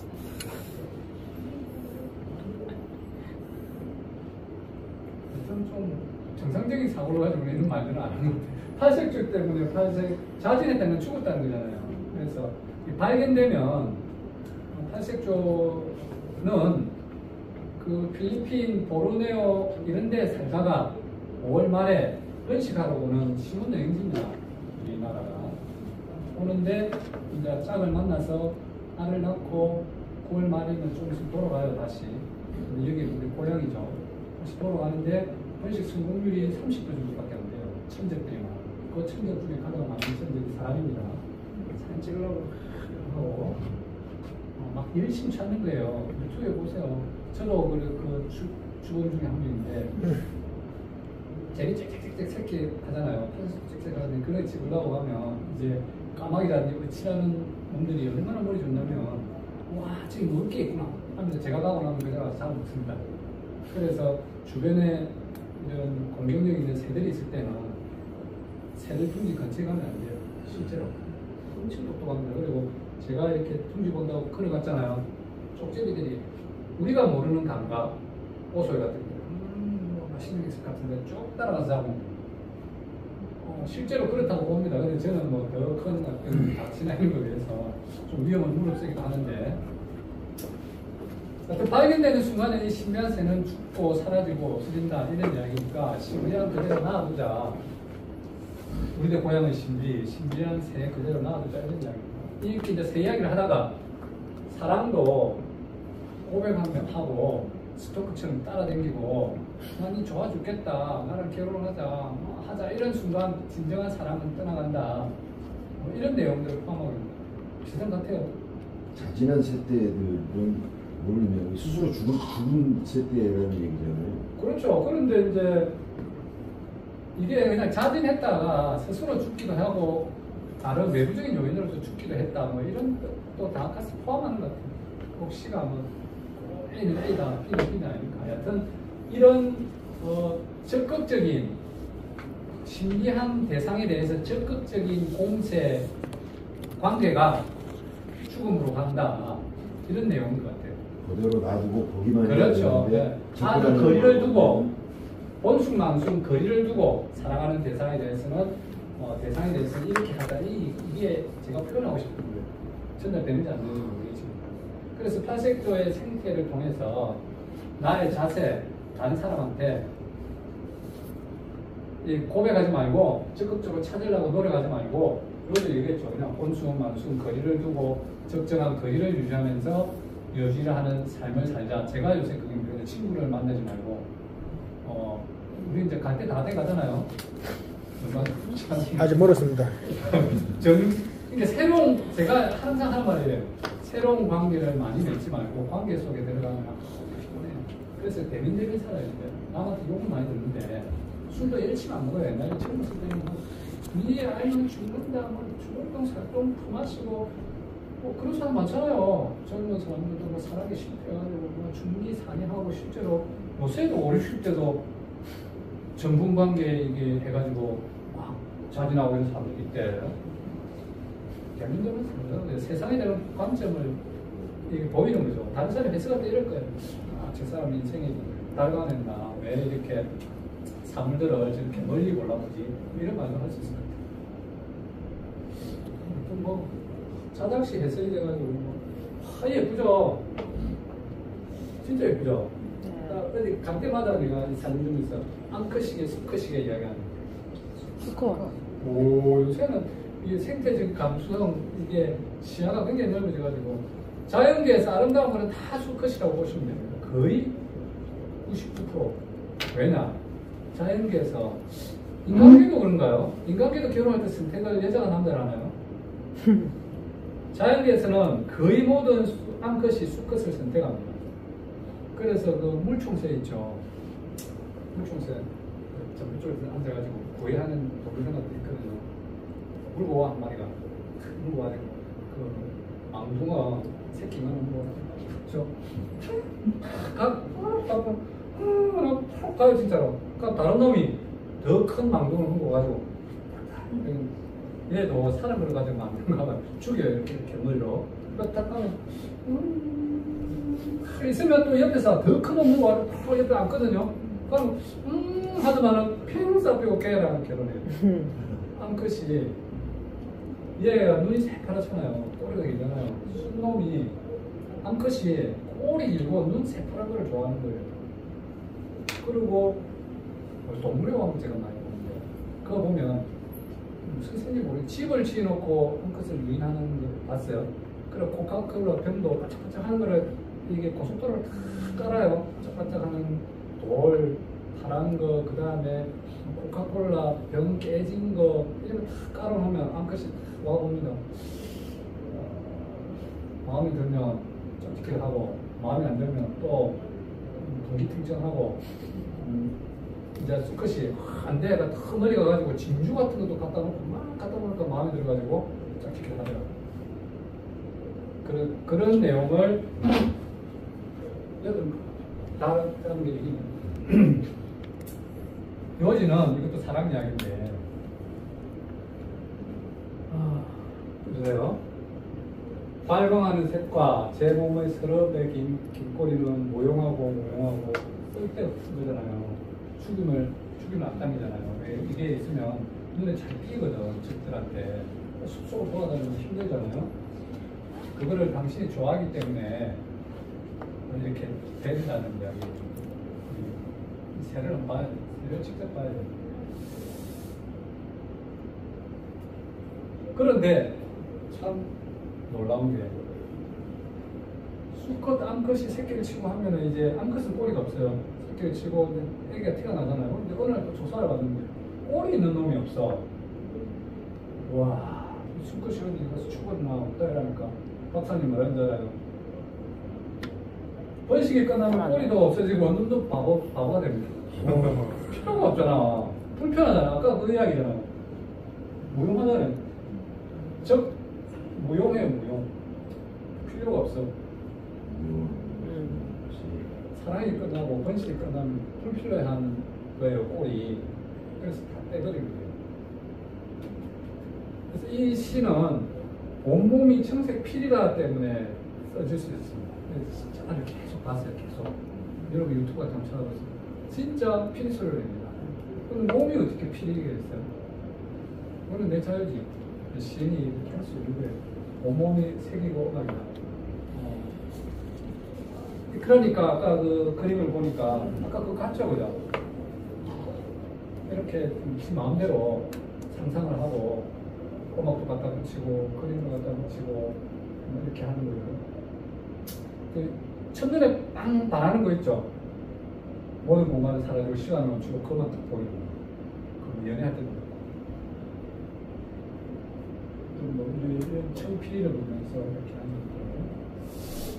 좀 정상적인 사고를 가지고 이런 말들은 안 하는 것 같아요. 팔색조 때문에 자진했다는 건 죽었다는 거잖아요. 그래서 발견되면 팔색조는 그 필리핀 보르네오 이런 데 살다가 5월 말에 번식하러 오는 신혼여행지입니다. 우리나라가 오는데 이제 짝을 만나서 알을 낳고 9월 말이면 조금씩 돌아가요. 다시 여기 우리 고향이죠. 다시 돌아가는데 번식 성공률이 30% 정도밖에 안 돼요. 천적들이만. 그 천적 중에 가장 많은 천적이 사람입니다. 사진 찍으려고 하고 막 열심히 찾는 거예요. 유튜브에 보세요. 저도 그 주범 중에 한 명인데 제리 짹짹짹짹 새끼 하잖아요. 짹짹짹 하는데 그거 찍으려고 하면 이제 까마귀라든지 칠하는 놈들이 얼마나 머리 좋냐면 와 지금 먹을 게 있구나 하면서 제가 가고 나면 그냥 잘 먹습니다. 그래서 주변에 이런 공격력 있는 새들이 있을 때는 새들 둥지 근처에 가면 안 돼요. 실제로 엄청 똑똑합니다. 그리고 제가 이렇게 둥지 본다고 걸어갔잖아요. 쪽제비들이 우리가 모르는 감각, 오소리 같은 거 맛있는 게 있을 것 같은데 쭉 따라가서 자고 실제로 그렇다고 봅니다. 근데 저는 뭐 더 큰 어떤 닭이나 이런 거에 대해서 좀 위험을 무릅쓰기도 하는데 발견되는 순간에 이 신비한 새는 죽고 사라지고 없어진다 이런 이야기니까 신비한 그대로 놔두자. 우리들 고향의 신비한 새 그대로 놔두자 이런 이야기입니다. 이렇게 이제 새 이야기를 하다가 사랑도 고백하면 하고 스토커처럼 따라다니고 난 이 좋아 죽겠다 나랑 결혼하자 하자 이런 순간 진정한 사랑은 떠나간다 이런 내용들을 포함하고 있는 비슷한 것 같아요. 자진한 세대들은 모르면 스스로 죽은 세대라는 얘기잖아요. 그렇죠. 그런데 이제 이게 그냥 자진했다가 스스로 죽기도 하고 다른 외부적인 요인으로서 죽기도 했다 뭐 이런 것도 다 같이 포함하는 것 같아요. 혹시가 뭐 A는 A다 B는 B는 아니니까 하여튼 이런 적극적인 신비한 대상에 대해서 적극적인 공세 관계가 죽음으로 간다 이런 내용인 것 같아요. 그대로 놔두고 보기만 그렇죠. 네. 아주 거리를 두고 본숭망숭 거리를 두고 사랑하는 대상에 대해서는 대상에 대해서는 이렇게 하다 이게 제가 표현하고 싶은 거예요. 전달되는지 안 되는지 모르겠지만 그래서 팔색조의 생태를 통해서 나의 자세 다른 사람한테 고백하지 말고 적극적으로 찾으려고 노력하지 말고 여기서 얘기했죠. 그냥 본숭망숭 거리를 두고 적정한 거리를 유지하면서 여지하는 삶을 살자. 제가 요새 그게 뭐예요? 친구를 만나지 말고 우리 이제 갈 때 다 돼 가잖아요. 아직 멀었습니다. 이게 새로운 제가 항상 하는 말이에요. 새로운 관계를 많이 맺지 말고 관계 속에 들어가면 피곤해요. 그래서 대민대민 살아야 돼요. 남한테 욕을 많이 듣는데 술도 열심히 안 먹어요. 옛날에 젊었을 때는 뭐 네 알면 죽는다, 뭐 죽을똥 살똥 품마시고 그런 사람 많잖아요. 젊은 사람들도 뭐 사랑에 실패해가지고 뭐 중기 산행하고 실제로 요새도 5, 60대도 정분관계 이게 해가지고 막 자진하고 이런 사람들이 있대. 개인적으로 세상에 대한 관점을 이게 보이는 거죠. 다른 사람이 해석할 때 이럴 거예요. 저 사람 인생이 달가냈나, 왜 이렇게 사물들을 저렇게 멀리 골라보지, 이런 말도 할 수 있을 것 같아요. 뭐 자작시 해석이 돼가지고 예쁘죠. 진짜 예쁘죠. 어디 갈 때마다 내가 이 사진 중에서 앙크시계, 수크시계 이야기하는. 수컷. 오, 요새는 이 생태적 감수성 이게 시야가 굉장히 넓어져가지고 자연계에서 아름다운 거는 다 수컷이라고 보시면 됩니다. 거의 99%. 왜냐? 자연계에서 인간계도 그런가요? 인간계도 결혼할 때 선택을 여자가 남자를 하나요? 자연계에서는 거의 모든 암컷이 수컷을 선택합니다. 그래서 그 물총새 있죠. 물총새. 전부쪽에서 앉아가지고 고해하는 동물생활도 있거든요. 물고 와, 한 마리가. 물고 와야 되고. 그 망둥어 새끼만 물고 와. 그죠? 푹 가요, 진짜로. 그러니까 다른 놈이 더 큰 망둥어를 물고 가지고. 얘도 사람을 가지고 망둥어가 죽여요, 이렇게 머리로. 딱 가면, 있으면 또 옆에서 더 큰 놈 물고 와서 또 옆에 앉거든요. 그럼, 하더만은 핑 싹 걔랑 결혼해요. 암컷이, 얘가 눈이 새파랗잖아요. 꼬리가 길잖아요. 순놈이, 암컷이 꼬리 길고 눈 새파란 걸 좋아하는 거예요. 그리고, 동물의 왕국 제가 많이 보는데, 그거 보면, 무슨 생긴지 모르겠어요. 집을 지어놓고 암컷을 유인하는 걸 봤어요. 그리고 코카콜라 병도 반짝반짝하는 거를, 이게 고속도로를 탁 깔아요. 반짝반짝하는 돌, 파란 거, 그 다음에 코카콜라 병 깨진 거, 이런 거 탁 깔아놓으면 암컷이 탁 와봅니다. 마음이 들면 쫓기를 하고, 마음이 안 들면 또 동기팅정하고, 이제 수컷이 안 돼, 더 멀리 가가지고 진주 같은 것도 갖다 놓고 막 갖다 놓으니까 마음에 들어가지고 쫓기를 하더라고요. 그런 내용을 다른 게 얘기는 요지는 이것도 사랑 이야기인데 보세요. 발광하는 색과 제 몸의 서럽의 긴 꼬리는 모용하고 쓸데없는 거잖아요. 죽이면 안 당기잖아요. 왜? 이게 있으면 눈에 잘 띄거든, 적들한테. 숲속을 돌아다니면 힘들잖아요. 그거를 당신이 좋아하기 때문에 이렇게 된다는 이야기. 이 새를 봐야 돼. 새를 직접 봐야 돼. 그런데 참 놀라운 게 수컷 암컷이 새끼를 치고 하면은 이제 암컷은 꼬리가 없어요. 새끼를 치고 애기가 태어나잖아요. 근데 어느 날 또 조사를 받는데 꼬리 있는 놈이 없어. 와, 수컷이 어디 가서 죽었나 없다 이러니까 박사님 말한 줄 알아요. 번식이 끝나면 꼬리도 없어지고 눈도 바보가 됩니다. 필요가 없잖아. 불편하잖아. 아까 그 이야기잖아. 무용하잖아요. 즉 무용해요, 무용. 필요가 없어. 사랑이 끝나고 번식이 끝나면 불필요한 거예요, 꼬리. 그래서 다 떼버리는 거예요. 그래서 이 시는 온몸이 청색 필이라 때문에 써줄 수 있습니다. 아주 계속 봤어요, 계속. 여러분 유튜브 같은 거 찾아보세요. 진짜 필 소리를 냅니다. 그럼 몸이 어떻게 필이겠어요? 이거는 내 자유지. 시인이 이렇게 할 수 있는 거예요. 온몸이 색이고 음악이다. 그러니까 아까 그 그림을 보니까 아까 그거 같죠, 그죠? 이렇게 지 마음대로 상상을 하고 음악도 갖다 붙이고 그림을 갖다 붙이고 이렇게 하는 거예요. 그 첫눈에 빵 반하는 거 있죠? 모든 공간을 사라지고 시간을 멈추고 그것만 딱 보이는 거예요. 그 연애할 때도 그렇고 이런 청피리를 보면서 이렇게 하는 거예요.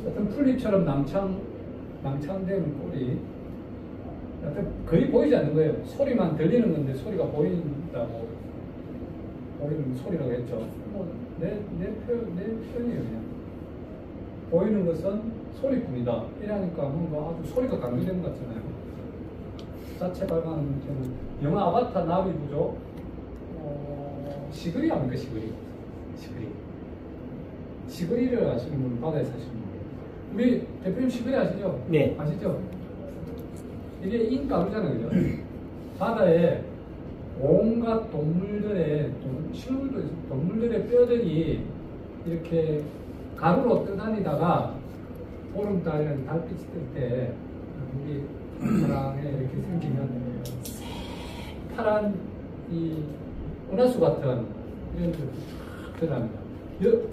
어떤 풀잎처럼 낭창되는 꼴이 거의 보이지 않는 거예요. 소리만 들리는 건데 소리가 보인다고 보이는 소리라고 했죠. 뭐 내 표현이에요. 그냥. 보이는 것은 소리뿐이다. 이러니까 뭔가 아주 소리가 강조되는 것 같잖아요. 자체 발광하는 문제는 영화 아바타 나비 부족 시그리 아닙니까? 시그리를 아시는 분, 바다에 사시는 분. 우리 대표님 시그리 아시죠? 네. 아시죠? 이게 인가루잖아요, 그죠? 바다에 온갖 동물들의, 식물도 있어요. 동물들의 뼈들이 이렇게 가루로 떠다니다가 보름달이라는 달빛이 뜰 때 우리 사랑에 이렇게 생기면 파란 이 은하수 같은 이런 것들이 드러납니다. 여러분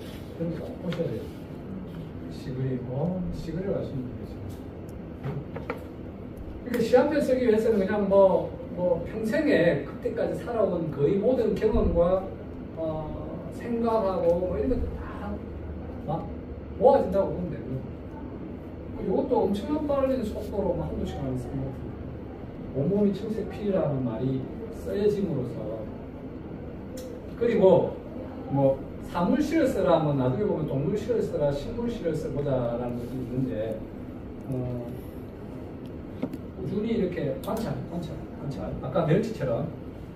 보셔야 돼요. 시그리 아시는 분이죠. 그러니까 시한편 쓰기 위해서는 그냥 뭐 평생에 그때까지 살아온 거의 모든 경험과 생각하고 뭐 이런 것들 다 모아진다고 보면 되고요. 이것도 엄청난 빠른 속도로 한두 시간을 쓰는 것 같아요. 온몸이 청색필이라는 말이 써여짐으로써 그리고 뭐 사물실을 쓰라 하면 나중에 보면 동물실을 쓰라 식물실을 써보자라는 것도 있는데 꾸준히 이렇게 관찰 아까 멸치처럼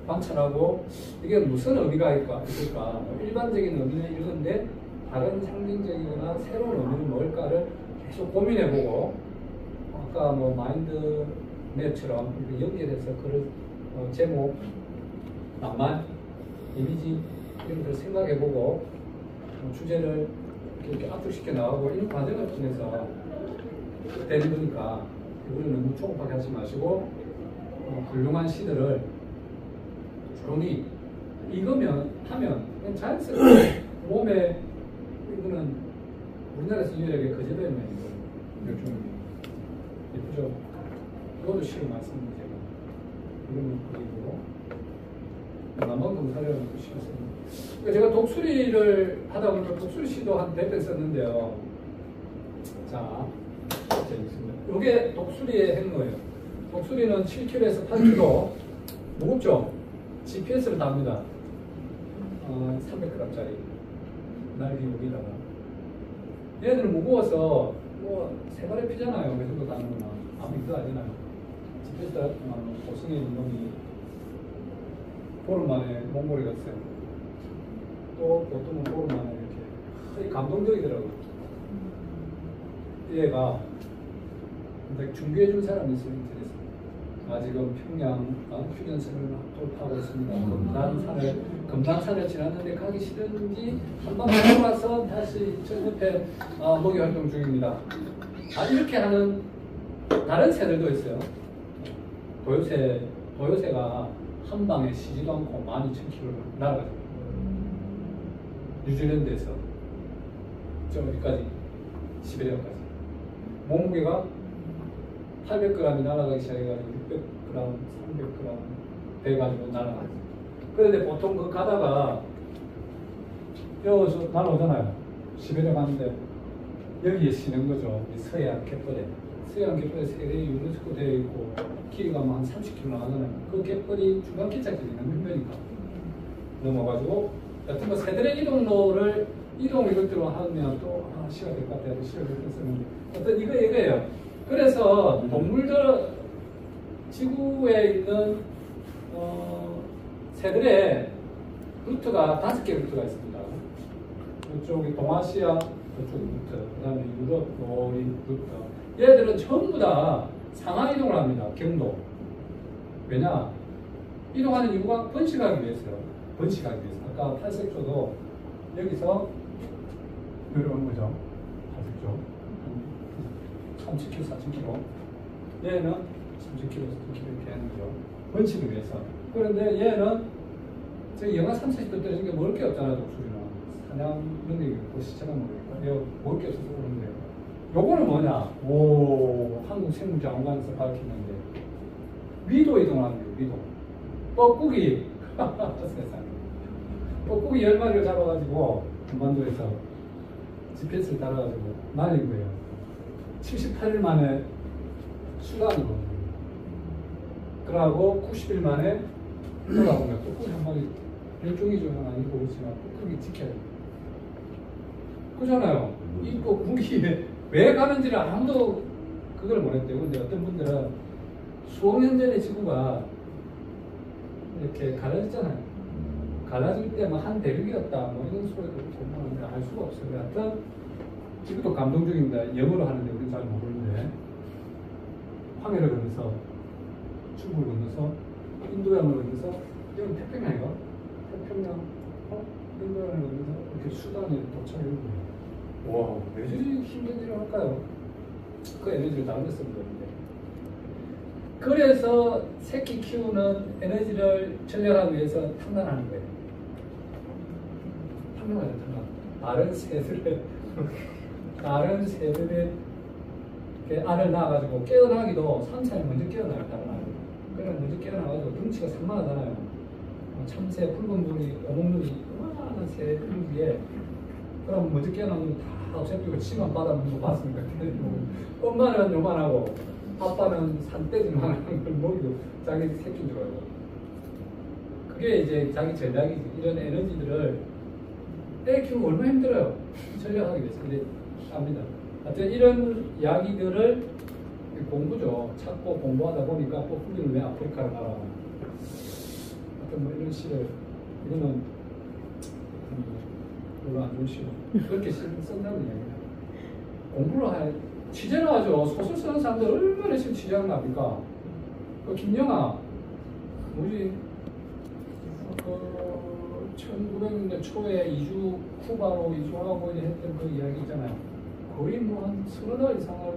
관찰하고 이게 무슨 의미가 있을까 일반적인 의미는 이건데 다른 상징적이거나 새로운 의미는 뭘까를 계속 고민해보고 아까 뭐 마인드 맵처럼 연결해서 그걸 제목, 낭만, 이미지 이런 걸 생각해보고 주제를 이렇게 압축시켜 나가고 이런 과정을 통해서 되는 거니까 이거를 너무 초급하게 하지 마시고 훌륭한 시들을 주로 읽으면 하면 그냥 자연스럽게 몸에 이거는 우리나라에서 유일하게 거제도에 있는 멸종입니다. 예쁘죠? 이것도 시를 많이 씁니다. 제가 이거는 그리고 남방동사라는 것도 시를 씁니다. 그러니까 제가 독수리를 하다 보니까 독수리 시도 한 100편 썼는데요. 자, 재밌습니다. 이게 독수리의 행로예요. 독수리는 7kg에서 8kg 무겁죠? GPS를 답니다. 300g짜리 날개 여기다가 얘네들은 무거워서 뭐 세발에 피잖아요. 그 정도 다는 거나 아무 일도 아니잖아요. GPS 고성에 있는 놈이 보름 만에 몽골에 갔어요. 또 보통은 보름 만에 이렇게 되게 감동적이더라고요. 얘가 준비해준 사람이 있어요. 인터넷에. 지금 평양 휴전선을 돌파하고 있습니다. 금강산을 지났는데 가기 싫은지 한번 돌아와서 다시 저 옆에 모기 활동 중입니다. 이렇게 하는 다른 새들도 있어요. 도요새가 한 방에 쉬지도 않고 12,000km를 날아가죠. 뉴질랜드에서 저 어디까지? 시베리아까지. 몸무게가 800g이 날아가기 시작해가지고 600g, 300g 돼가지고 날아가죠. 그런데 보통 그 가다가 여기서 날아오잖아요. 시베리아 가는데 여기에 쉬는 거죠. 이 서해안 갯벌에. 서해안 갯벌에 세계에 유네스코 되어 있고 길이가 한 30km 나가잖아요. 그 갯벌이 중간 기차길이 너무 힘드니까 넘어가지고 여튼 뭐 새들의 이동 이것들로 하면 또 시가 될 것 같아요. 시가 될 것 같았는데 어떤 이거예요. 그래서 동물들 지구에 있는 새들의 루트가 5개 루트가 있습니다. 이쪽이 동아시아 그쪽 루트, 그 다음에 유럽 루트. 얘들은 전부 다 상하 이동을 합니다. 경도. 왜냐? 이동하는 이유가 번식하기 위해서요. 번식하기 위해서. 아까 탈색조도 여기서 내려오는 거죠. 탈색조. 30km, 40km. 얘는 30km, 40km 이렇게 하는 거죠. 번식을 위해서. 그런데 얘는 저기 영하 30, 40도 떨어진 게 먹을 게 없잖아요, 독수리는. 사냥 능력이 없고 시체만 먹으니까. 이거 먹을 게 없어서 그러는데요. 요거는 뭐냐? 한국생물자원관에서 밝혔는데 위도 이동하는 거예요, 위도. 뻐꾸기. 세상에. 뻐꾸기 10마리를 잡아가지고 군반도에서 GPS를 따라가지고 날린 거예요. 78일 만에 수단으로. 그러고 90일 만에 돌아온 거예요. 뻐꾸기 한 마리, 멸종위종은 아니고 그렇지만 뻐꾸기 지켜야 돼요. 그잖아요. 이거 군기에 왜 가는지를 아무도 그걸 모르겠대요. 근데 어떤 분들은 수억 년 전에 지구가 이렇게 갈라졌잖아요. 갈라질 때 뭐 한 대륙이었다 뭐 이런 소리도 듣고 알 수가 없어요. 하여튼 이것도 감동적입니다. 영어로 하는데 우리는 잘 모르는데 황해를 건너서 중국을 건너서 인도양을 건너서 여기 태평양이가 태평양 인도양을 건너서 이렇게 수단에 도착했는 거예요. 와, 왜 저리 힘든 일을 할까요? 그 에너지를 다른 데 쓰는 건데. 그래서 새끼 키우는 에너지를 전략하기 위해서 탐난하는 거예요. 탐난하죠, 탐난. 다른 새들의 알을 낳아가지고 깨어나기도 3살이 먼저 깨어나요, 다른 알을. 그래 먼저 깨어나가지고 덩치가 산만하잖아요. 참새, 붉은 눈이, 어묵눈이 요만한 새들 위에 그럼 먼저 깨어나면 다 없애고 치만 받아먹는 거 봤습니까? 엄마는 요만하고 아빠는 산돼지만한 걸 먹이고 자기 새끼인 줄 알고. 그게 이제 자기 전략이지. 이런 에너지들을 애 키우면 얼마나 힘들어요. 전략하기 위해서. 근데 압니다. 하여튼 이런 이야기들을 공부죠. 찾고 공부하다 보니까 또 후기는 왜 아프리카를 가라. 하여튼 뭐 이런 시를, 이거는 별로 안 좋은 시로. 그렇게 시를 쓴다는 이야기예요. 공부를 취재를 하죠. 소설 쓰는 사람들 얼마나 지금 취재하는 거 압니까? 그 김영하, 뭐지? 1900년대 초에 쿠바로 이주하고 했던 그 이야기 있잖아요. 거의 뭐 한 30달 이상을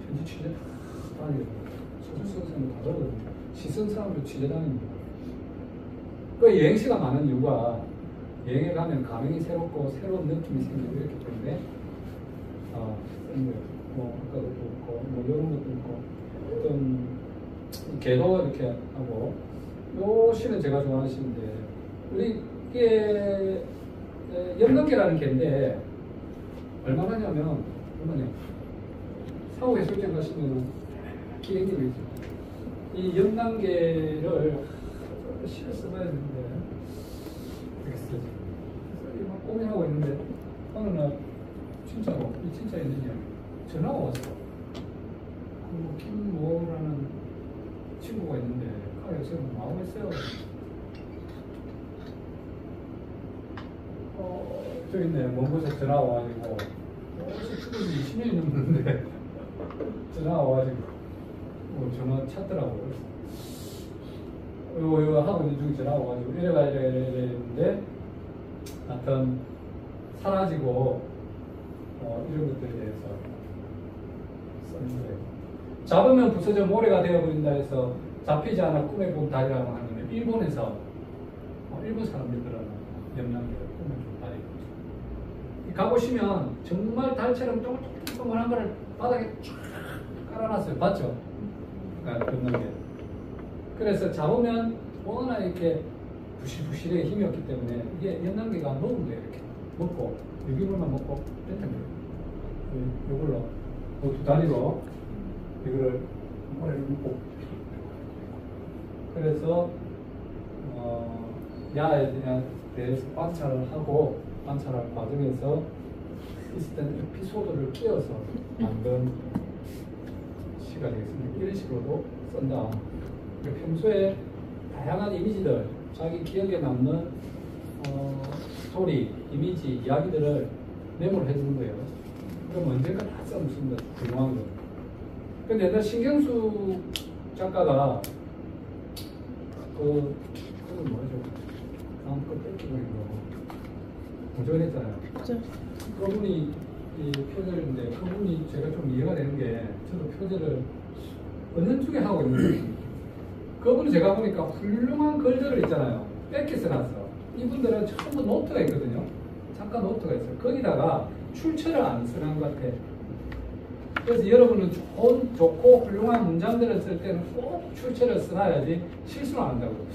현지 취재 다 다니고 소설 쓰는 사람들 다 그러거든요. 시 쓴 사람도 취재 다닙니다. 그 여행시가 많은 이유가 여행에 가면 감흥이 새롭고 새로운 느낌이 생기고 이렇기 때문에 뭐 아까도 있고 뭐 이런 것도 있고 어떤 개도 이렇게 하고 요 시는 제가 좋아하는 시인데 우리 이게 염동계라는 개인데 얼마나 하냐면 얼마냐 사후 해수욕장 가시면 기행기가 있죠. 이 염단계를 시를 써봐야 되는데 어떻게 쓰지? 그래서 막 고민하고 있는데 어느 날 진짜로 이 진짜 있느냐 전화가 왔어. 그 김모라는 친구가 있는데 요새 마음을 써요. 저기 있네. 먼 곳에 전화가 와가지고 죽은 지 20년이 넘는데 전화가 와가지고 전화 찾더라고요. 이거 하고 있는 중에 전화가 와가지고 이래는데 하여튼 사라지고 이런 것들에 대해서 쓰는 거예요. 잡으면 부서져 모래가 되어버린다 해서 잡히지 않아 꿈에 본 달이라고 하는데 일본에서 일본 사람들은 염량계를 꿈에 본 달이 가보시면 정말 달처럼 동글동글한 거를 바닥에 쫙 깔아놨어요. 봤죠? 염량계. 그래서 잡으면 워낙 이렇게 부실부실하게 힘이 없기 때문에 이게 염량계가 녹은 거예요. 이렇게 먹고 유기물만 먹고 뱉은 거예요. 이걸로 두 다리로 이거를 모래를 묶고 그래서 야에 대해서 관찰을 하고 관찰할 과정에서 있었던 에피소드를 끼워서 만든 시가 되겠습니다. 이런 식으로도 쓴다. 평소에 다양한 이미지들, 자기 기억에 남는 스토리, 이미지, 이야기들을 메모를 해주는 거예요. 그럼 언젠가 다 써놓습니다. 훌륭한 거. 근데 옛날 신경수 작가가 그건 뭐죠? 다음 거 뺏기고 있는 거. 고정을 했잖아요. 그죠. 그분이 이 표절인데 그분이 제가 좀 이해가 되는 게 저도 표절을 은연중에 하고 있는 거예요. 그분은 제가 보니까 훌륭한 글들을 있잖아요. 뺏기 써놨어. 이분들은 전부 노트가 있거든요. 잠깐 노트가 있어요. 거기다가 출처를 안 쓰는 것 같아. 그래서 여러분은 좋고 훌륭한 문장들을 쓸 때는 꼭 출처를 써놔야지 실수를 안 한다고.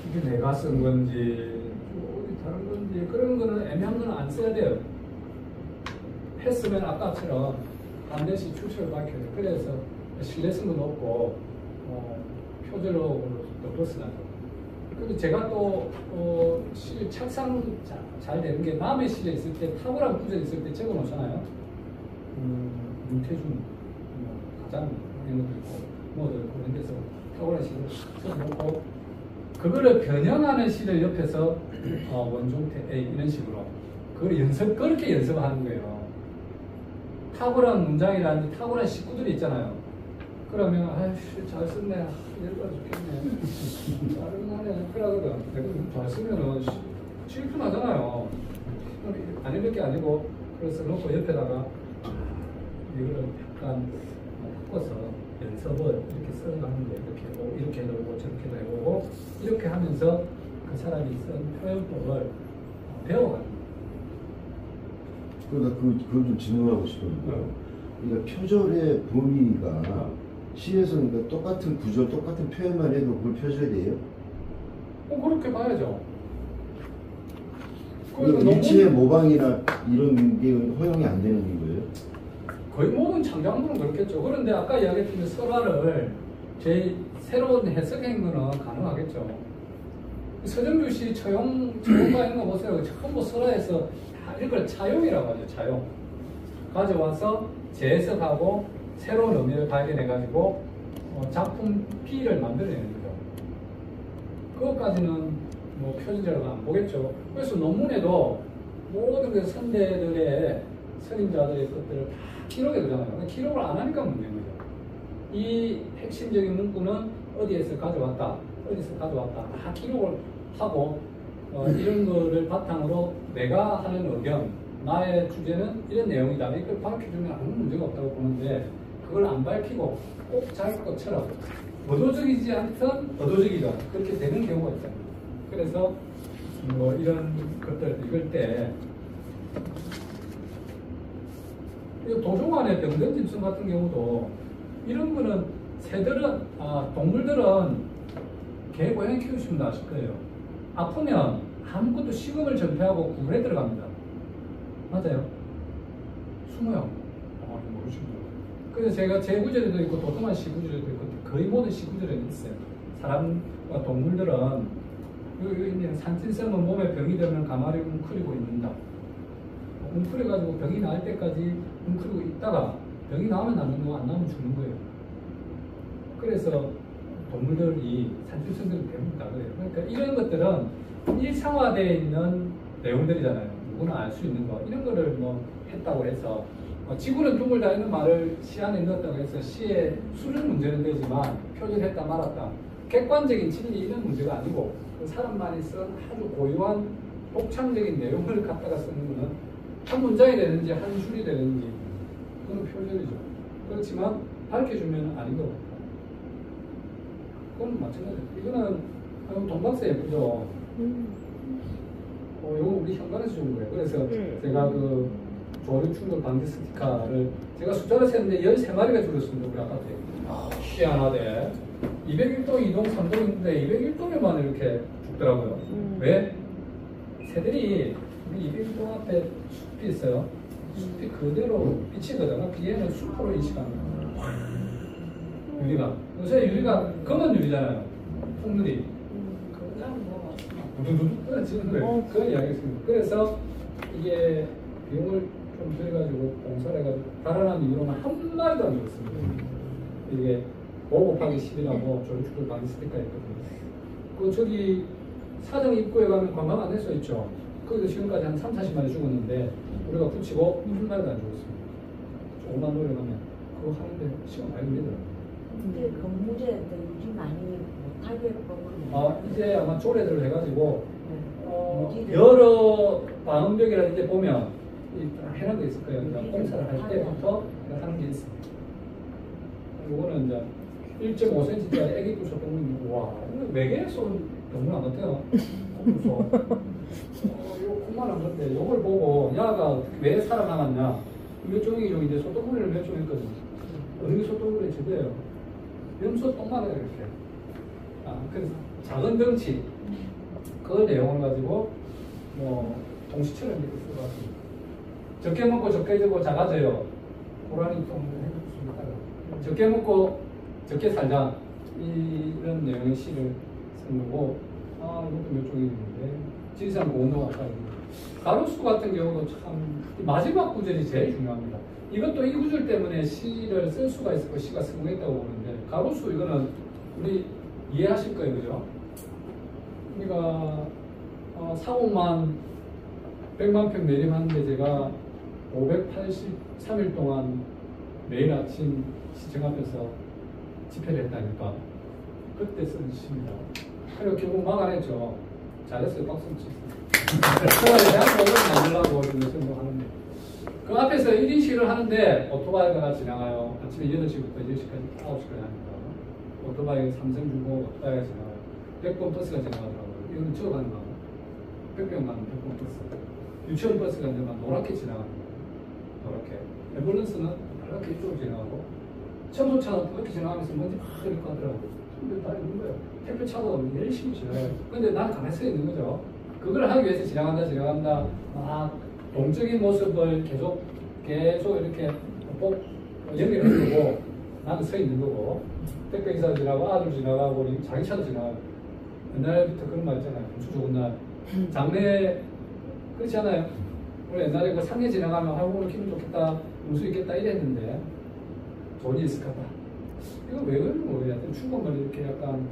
이게 내가 쓴 건지 어디 다른 건지 그런 거는 애매한 거는 안 써야 돼요. 했으면 아까처럼 반드시 출처를 밝혀야 돼요. 그래서 신뢰성도 높고 표절로 덮어쓰나죠. 그리고 제가 또 시 착상 잘 되는 게 남의 시에 있을 때 탁월한 구절이 있을 때 적어 놓잖아요. 윤태준 가장 이런 것도 있고 뭐도 있고 이런 데서 탁월한 시를 써놓고 그거를 변형하는 시를 옆에서 원종태 이런 식으로 그걸 그렇게 연습하는 거예요. 탁월한 문장이라든지 탁월한 식구들이 있잖아요. 그러면 아이씨 잘 썼네, 열받아 죽겠네, 짜증나네, 그러거든. 잘 쓰면은 실패하잖아요. 안 읽을 게 아니고 그래서 놓고 옆에다가 이거를 약간 바꿔서 연습을 이렇게 써가는 거예요. 이렇게 해보고 이렇게 해보고 저렇게 해보고 이렇게 하면서 그 사람이 쓴 표현법을 배워가는 거예요. 그러니까 그걸 좀 질문하고 싶은데, 그러니까 표절의 범위가 시에서 그러니까 똑같은 구절, 똑같은 표현만 해도 그걸 표절이에요? 그렇게 봐야죠. 그러니까 일체의 모방이나 이런 게 허용이 안 되는 거예요? 거의 모든 창작물은 그렇겠죠. 그런데 아까 이야기했던 설화를 제 새로운 해석한 거는 가능하겠죠. 서정규 씨 처용과 이런 거 보세요. 전부 설화에서 다 이걸 차용이라고 하죠. 차용. 가져와서 재해석하고 새로운 의미를 발견해가지고 작품 P를 만들어내는 거죠. 그것까지는 뭐 표준자료가 안 보겠죠. 그래서 논문에도 모든 그 선대들의 선임자들의 것들을 다 기록해 두잖아요. 기록을 안 하니까 문제인 거죠. 이 핵심적인 문구는 어디에서 가져왔다, 어디서 가져왔다, 다 기록을 하고 이런 거를 바탕으로 내가 하는 의견, 나의 주제는 이런 내용이다. 이걸 밝혀주면 아무 문제가 없다고 보는데 그걸 안 밝히고 꼭 자기 것처럼 의도적이지 않든 의도적이든 그렇게 되는 경우가 있잖아요. 그래서 뭐 이런 것들 읽을 때 도종환의 병든 짐승 같은 경우도 이런 거는 동물들은 개, 고양이 키우시면 아실 거예요. 아프면 아무것도 식음을 전폐하고 굴에 들어갑니다. 맞아요? 숨어요. 모르시죠. 그래서 제가 제 구절에도 있고 도톰한 시 구절에도 있고 거의 모든 시 구절에는 있어요. 사람과 동물들은 산진성은 몸에 병이 되면 가마를 웅크리고 있는다. 웅크려가지고 병이 나을 때까지 웅크리고 있다가 병이 나오면 남는 거고 안 나오면 죽는 거예요. 그래서 동물들이 산진성들이 배운다 그래요. 그러니까 이런 것들은 일상화되어 있는 내용들이잖아요. 누구나 알 수 있는 거. 이런 거를 뭐 했다고 해서 지구는 둥글다 이런 말을 시 안에 넣었다고 해서 시의 수준 문제는 되지만 표절했다 말았다. 객관적인 진리 이런 문제가 아니고 그 사람만이 쓴 아주 고유한 독창적인 내용을 갖다가 쓰는 거는 한 문장이 되는지 한 줄이 되는지 그건 표절이죠. 그렇지만 밝혀주면 아닌 것 같아요. 그건 마찬가지예요. 이거는 돈박스 예쁘죠. 이거 우리 현관에서 준 거예요. 그래서 제가 그 조류 충돌 방지 스티커를 제가 숫자를 셌는데 13마리가 죽었습니다. 우리 아파트에. 희한하대. 201동, 2동, 3동 있는데 201동에만 이렇게 죽더라고요. 왜? 새들이 우리 201동 앞에 숲이 있어요. 숲이 그대로 비치거든요. 비에는 숲으로 인식합니다. 유리가. 요새 유리가 검은 유리잖아요. 폭유리. 그냥 뭐 두두두두 떨어지는 거예요. 그런 이야기였습니다. 그래서 이게 비용을 좀 들여가지고 공사를 해가지고 달아난 이유로는 한 마리도 안 죽었습니다. 이게 5 곱하기 10이라고 조류축돌 방지 스티커가 있거든요. 그 저기 사정 입구에 가면 관광 안내소 있죠. 거기도 지금까지 한 3, 40마리 죽었는데 우리가 붙이고 한 마리도 안 죽었습니다. 조금만 노력하면 그거 하는데 시간 많이 걸리더라고요. 근데 건물에 유지 많이 못하게 법은 이제 아마 조례들을 해가지고 유지를 여러 방음벽이라는 데 보면 해놓은 게 있을 거예요. 그러니까 공사를 할 때부터 하는 게 있습니다. 이거는 이제 1.5cm짜리 애기 부서 동물, 와, 외계에서 온 동물 안 같아요. 부서. 이거 그만한 건데, 이걸 보고, 야가 왜 살아남았냐? 몇 종이 종인데, 소똥구리를 몇 종 했거든요. 어느 게 소똥구리 저거예요. 염소 똥만 해요, 이렇게. 그래서 작은 덩치, 그 내용을 가지고, 동시처럼 이렇게 써봤습니다. 적게 먹고 적게 주고 작아져요. 고라니 똥을 해줬습니다. 적게 먹고 적게 살자 이런 내용의 시를 쓴 거고 이것도 몇 종이 있는데 지리산 고운도가 아까 가로수 같은 경우도 참 마지막 구절이 제일 중요합니다. 이것도 이 구절 때문에 시를 쓸 수가 있었고 시가 성공했다고 보는데 가로수 이거는 우리 이해하실 거예요, 그죠? 우리가 4,5만 100만 평 내림하는데 제가 583일 동안 매일 아침 시청 앞에서 집회를 했다니까 그때 쓴 시입니다. 그리고 결국 막아냈죠. 잘했어요. 박수 치세요. 대학교를 만들려고 생각하는데 그 앞에서 1인 시를 하는데 오토바이가 지나가요. 아침에 8시부터 10시까지 9시까지 하니까 오토바이 삼성주고 오토바이가 지나가요. 100번 버스가 지나가더라고요. 이거는 적어가는 거 100명 가는 100번 버스. 유치원 버스가 이제 막 노랗게 지나가는 거예요. 노랗게. 앰뷸런스는 노랗게 이쪽으로 지나가고 청소차는 그렇게 지나가면서 먼지 막 이렇게 가더라고요. 근데 다 있는 거예요. 택배차도 열심히 지나가요. 근데 나는 가만히 서 있는 거죠. 그걸 하기 위해서 지나간다. 막 동적인 모습을 계속 이렇게 꼭 연결하려고 나는 서 있는 거고 택배기사 지나가고 아들 지나가고 자기 차도 지나가고 옛날부터 그런 말 있잖아요. 운수 좋은 날 장래 그렇지 않아요? 우리 옛날에 그 상해 지나가면 오늘 기분 좋겠다 운수 있겠다 이랬는데 돈이 있을 거다. 이거 왜 그런지 모르겠어요. 충동을 이렇게 약간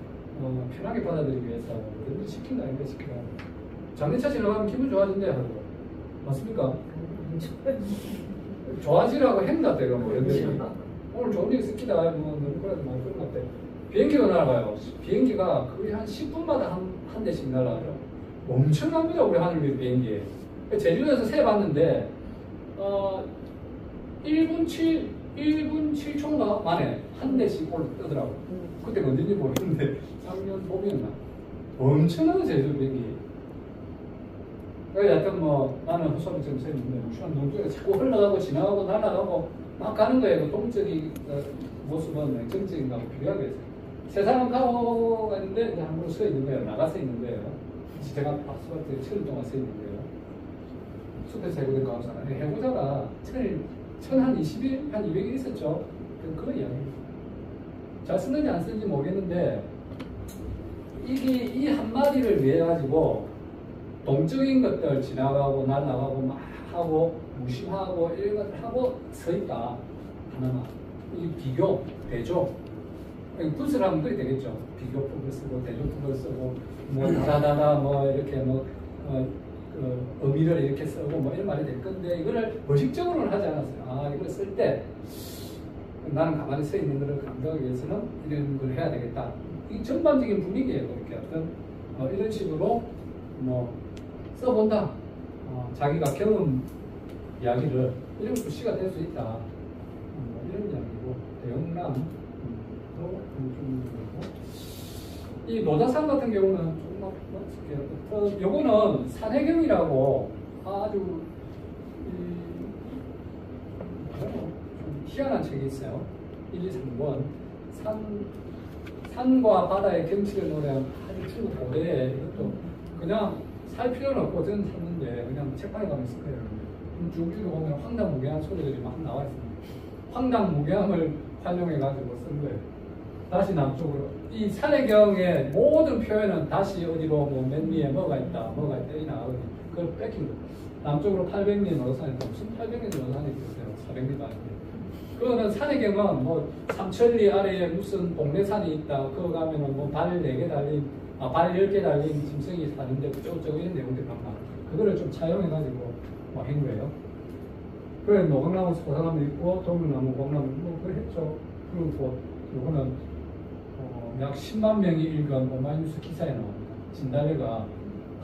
편하게 받아들이기 위해서 뭐든지 시킨다 아닌가 시켜요. 장례차 지나가면 기분 좋아진대 하고 맞습니까? 좋아지라고 했나 내가 뭐 이런데 오늘 좋은 일 있을기다 뭐 그래도 많이 그런 것 같아. 비행기가 날아가요. 비행기가 거의 한 10분마다 한 대씩 날아가요. 엄청납니다 우리 하늘 위에 비행기. 제주도에서 세 봤는데 1분 7초인가 만에 한 대씩 뜨더라고. 그때 언제인지 모르겠는데 3년 봄이었나. 엄청나게 제주도 비행기. 그래서 하여튼 뭐 나는 헛소리 좀 쳤는데 무시한 동쪽에 자꾸 흘러가고 지나가고 날아가고 막 가는 거예요. 그 동적인 모습은 정적인 거하고 비교하게 했어요. 세상은 가고 있는데 이제 한국으로 서 있는 거예요. 나가서 있는 거예요. 제가 박스밭에 7일 동안 서 있는 거예요. 숲에서 해고된 가업사는 해고자가 한 20일, 한 200일 있었죠. 그 이야기입니다. 잘 쓰는지 안 쓰는지 모르겠는데 이게 이 한마디를 위해 가지고 동적인 것들 지나가고 날아가고 막 하고 무심하고 이런 것들 하고 서 있다 하나만. 이 비교, 대조. 굿을 하면 그게 되겠죠. 비교법을 쓰고 대조법을 쓰고 뭐 다다다다 뭐 이렇게 뭐 의미를 이렇게 쓰고 뭐 이런 말이 될 건데 이거를 벌식적으로는 하지 않았어요. 이걸 쓸 때 나는 가만히 서 있는 것을 감당하기 위해서는 이런 걸 해야 되겠다. 이 전반적인 분위기예요. 그렇게 어떤 이런 식으로 뭐 써본다. 자기가 겪은 이야기를 이런 것도 시가 될 수 있다. 이런 이야기고 대영남 이 노다산 같은 경우는 좀 어떻게 요거는 산해경이라고 아주 좀 희한한 책이 있어요. 1, 2, 3권 산과 바다의 경치를 노래한 아주 중국 고대에 이것도 그냥 살 필요는 없고 저는 샀는데 그냥 책방에 가면 있을 거예요. 쭉 읽어보면 황당무계한 소리들이 막 나와 있습니다. 황당무계함을 활용해가지고 쓴 거예요. 다시 남쪽으로 이 산해경의 모든 표현은 다시 어디로 뭐 맨 위에 뭐가 있다 이 나오거든요. 그걸 뺏긴 거예요. 남쪽으로 800리 노산이 있다. 무슨 800리 노산이 있어요? 400리도 아닌데. 그거는 산해경은 뭐 삼천리 아래에 무슨 동네산이 있다. 그거 가면은 뭐 발 4개 달린 발 10개 달린 짐승이 사는데 그쪽저쪽 이런 내용들이 막 나와요. 그거를 좀 차용해가지고 뭐 한 거예요. 그래 노강나무 소사나무 있고 동물나무 공나무 뭐 그걸 했죠. 그리고 요거는 약 10만 명이 읽은 오마이뉴스 기사에 나옵니다. 진달래가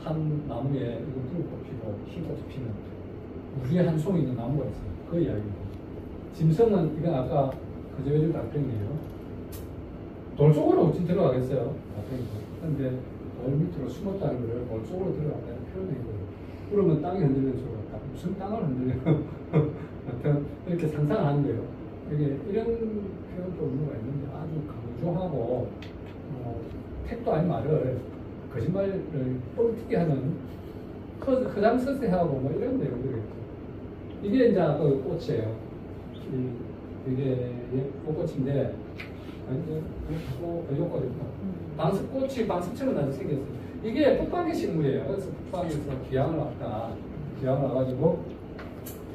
한 나무에 이거 붉고 피고 흰꽃이 피는 우주에 한 송이 있는 나무가 있어요. 그 이야기입니다. 짐승은 이건 아까 그저해준 답변이에요. 돌 속으로 어찌 들어가겠어요? 답변이죠. 그런데 돌 밑으로 숨었다는 걸 돌 속으로 들어간다는 표현이거든요. 그러면 땅이 흔들리는 소리가 같다. 무슨 땅을 흔들려요? 하여튼 이렇게 상상을 하는 거예요. 이게 이런 표현도 의미가 있는데 아주 강조하고 택도 아닌 말을 거짓말을 뻥튀기 하는 허장서세하고 뭐 이런 내용들이 있죠. 이게 이제 그 꽃이에요. 이게 꽃꽃인데 요꽃입니다. 방석꽃이 방석처럼 나도 생겼어요. 이게 북방계 식물이에요. 그래서 북방에서 귀향을 왔다. 귀향을 와가지고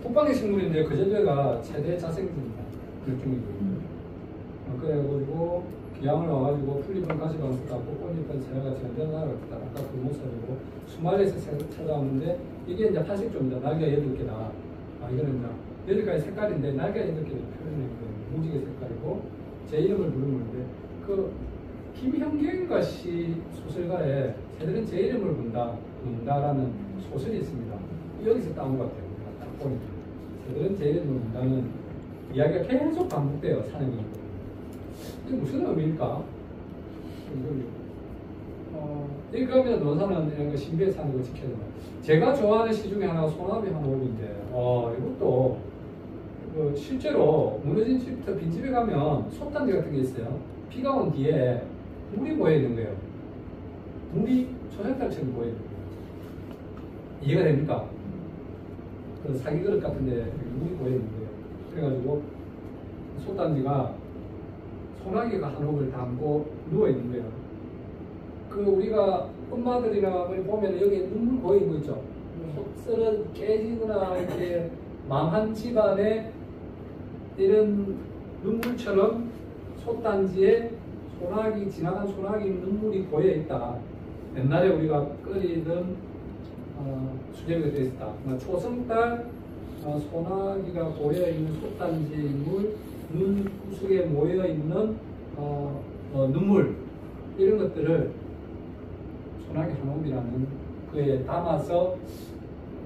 북방계 식물인데 그 제도가 최대 자생입니다. 일종이고. 그래가지고 귀향을 와가지고 풀잎은 가시방석 갖고 꽃잎은 새가 전전하러 왔다. 아까 그 모습이고 수마리에서 찾아왔는데 이게 이제 파식종이다. 날개가 8개다. 이거는 이제 8가지 색깔인데 날개가 8개를 표현해 있는 무지개 색깔이고 제 이름을 부르는데 그 김형경인가 시 소설가에 새들은 제 이름을 문다라는 소설이 있습니다. 여기서 따온 것 같아요. 딱 보니까 새들은 제 이름을 문다는 이야기가 계속 반복돼요. 사는 게. 이게 무슨 의미일까? 그러면 논사는 이런 거 신비에 사는 거 지켜야 된다. 제가 좋아하는 시 중에 하나가 소나비 한옥인데, 이것도 실제로 무너진 집부터 빈집에 가면 솥단지 같은 게 있어요. 비가 온 뒤에 물이 고여 있는 거예요. 물이 초생달처럼 고여 있는 거예요. 이해가 됩니까? 그 사기 그릇 같은데 물이 고여 있는 거예요. 그래가지고 솥단지가 소나기가 한옥을 담고 누워 있는 거예요. 그 우리가 엄마들이나 보면 여기 눈물 고여 있는 거 있죠. 썰어 깨지거나 이렇게 망한 집안에 이런 눈물처럼 솥단지에 지나간 소나기 눈물이 고여 있다. 옛날에 우리가 끓이던 수제비가 되어 있다. 초승달 소나기가 고여 있는 솥단지 물, 눈구석에 모여 있는 눈물 이런 것들을 소나기 한옥이라는 그에 담아서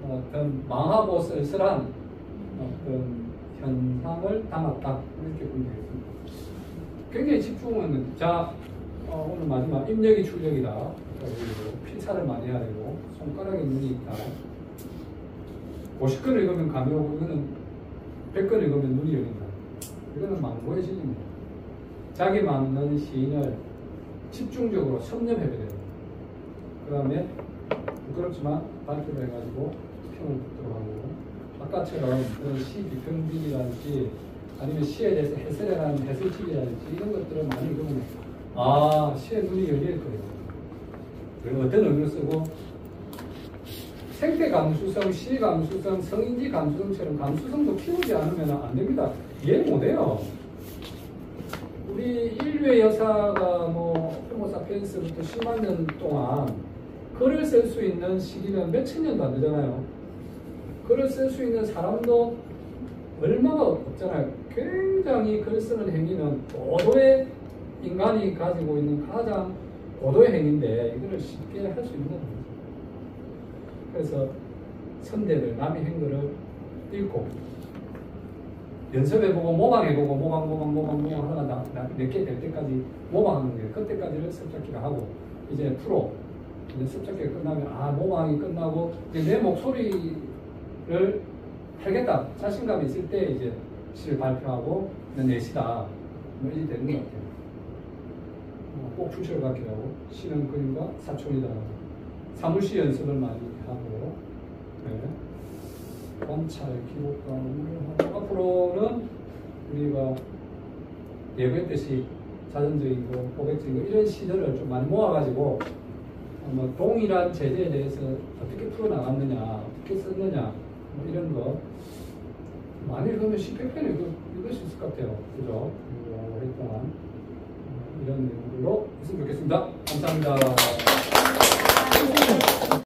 어떤 망하고 쓸쓸한 어떤 현상을 담았다 이렇게 보면 되겠습니다. 굉장히 집중은 자 오늘 마지막 입력이 출력이다. 그리고 필사를 많이 해야 되고 손가락에 눈이 있다. 50건 읽으면 감이 오고 이거는 100건 읽으면 눈이 열린다. 이거는 망고의 진리입니다. 자기 맞는 시인을 집중적으로 섭렵해야 돼요. 그 다음에 부끄럽지만 발표를 해가지고 평을 붙도록 하고 아까처럼 그런 시 비평집이라든지 아니면 시에 대해서 해설이라는 해설집이라든지 이런 것들을 많이 읽으면 시의 눈이 열릴 거예요. 그리고 어떤 의미로 쓰고 생태 감수성, 시 감수성, 성인지 감수성처럼 감수성도 키우지 않으면 안 됩니다. 이해 못해요. 우리 인류의 여사가 호모사피엔스부터 10만 년 동안 글을 쓸 수 있는 시기는 몇천 년도 안 되잖아요. 글을 쓸 수 있는 사람도 얼마나 없잖아요. 굉장히 글 쓰는 행위는 고도의 인간이 가지고 있는 가장 고도의 행위인데 이거를 쉽게 할 수 있는 건 아니죠. 그래서 선대들 남의 행글을 읽고 연습해보고 모방해보고 모방 하다가 몇 개 될 때까지 모방하는 거예요. 그때까지를 습작기가 하고 이제 프로 이제 습작기가 끝나면 모방이 끝나고 이제 내 목소리를 하겠다 자신감이 있을 때 이제 시를 발표하고 내 시다 이렇게 되는 것 같아요. 꼭 출처를 갖기도 하고 시는 그림과 사촌이다. 사물시 연습을 많이 하고 관찰, 기록과 앞으로는 우리가 예고했듯이 자전적이고 고백적이고 이런 시들을 좀 많이 모아가지고 동일한 제재에 대해서 어떻게 풀어나갔느냐, 어떻게 썼느냐 이런 거 많이 읽으면 10회편에 읽을 수 있을 것 같아요. 그죠? 오랫동안 이런 내용으로 했으면 좋겠습니다. 감사합니다.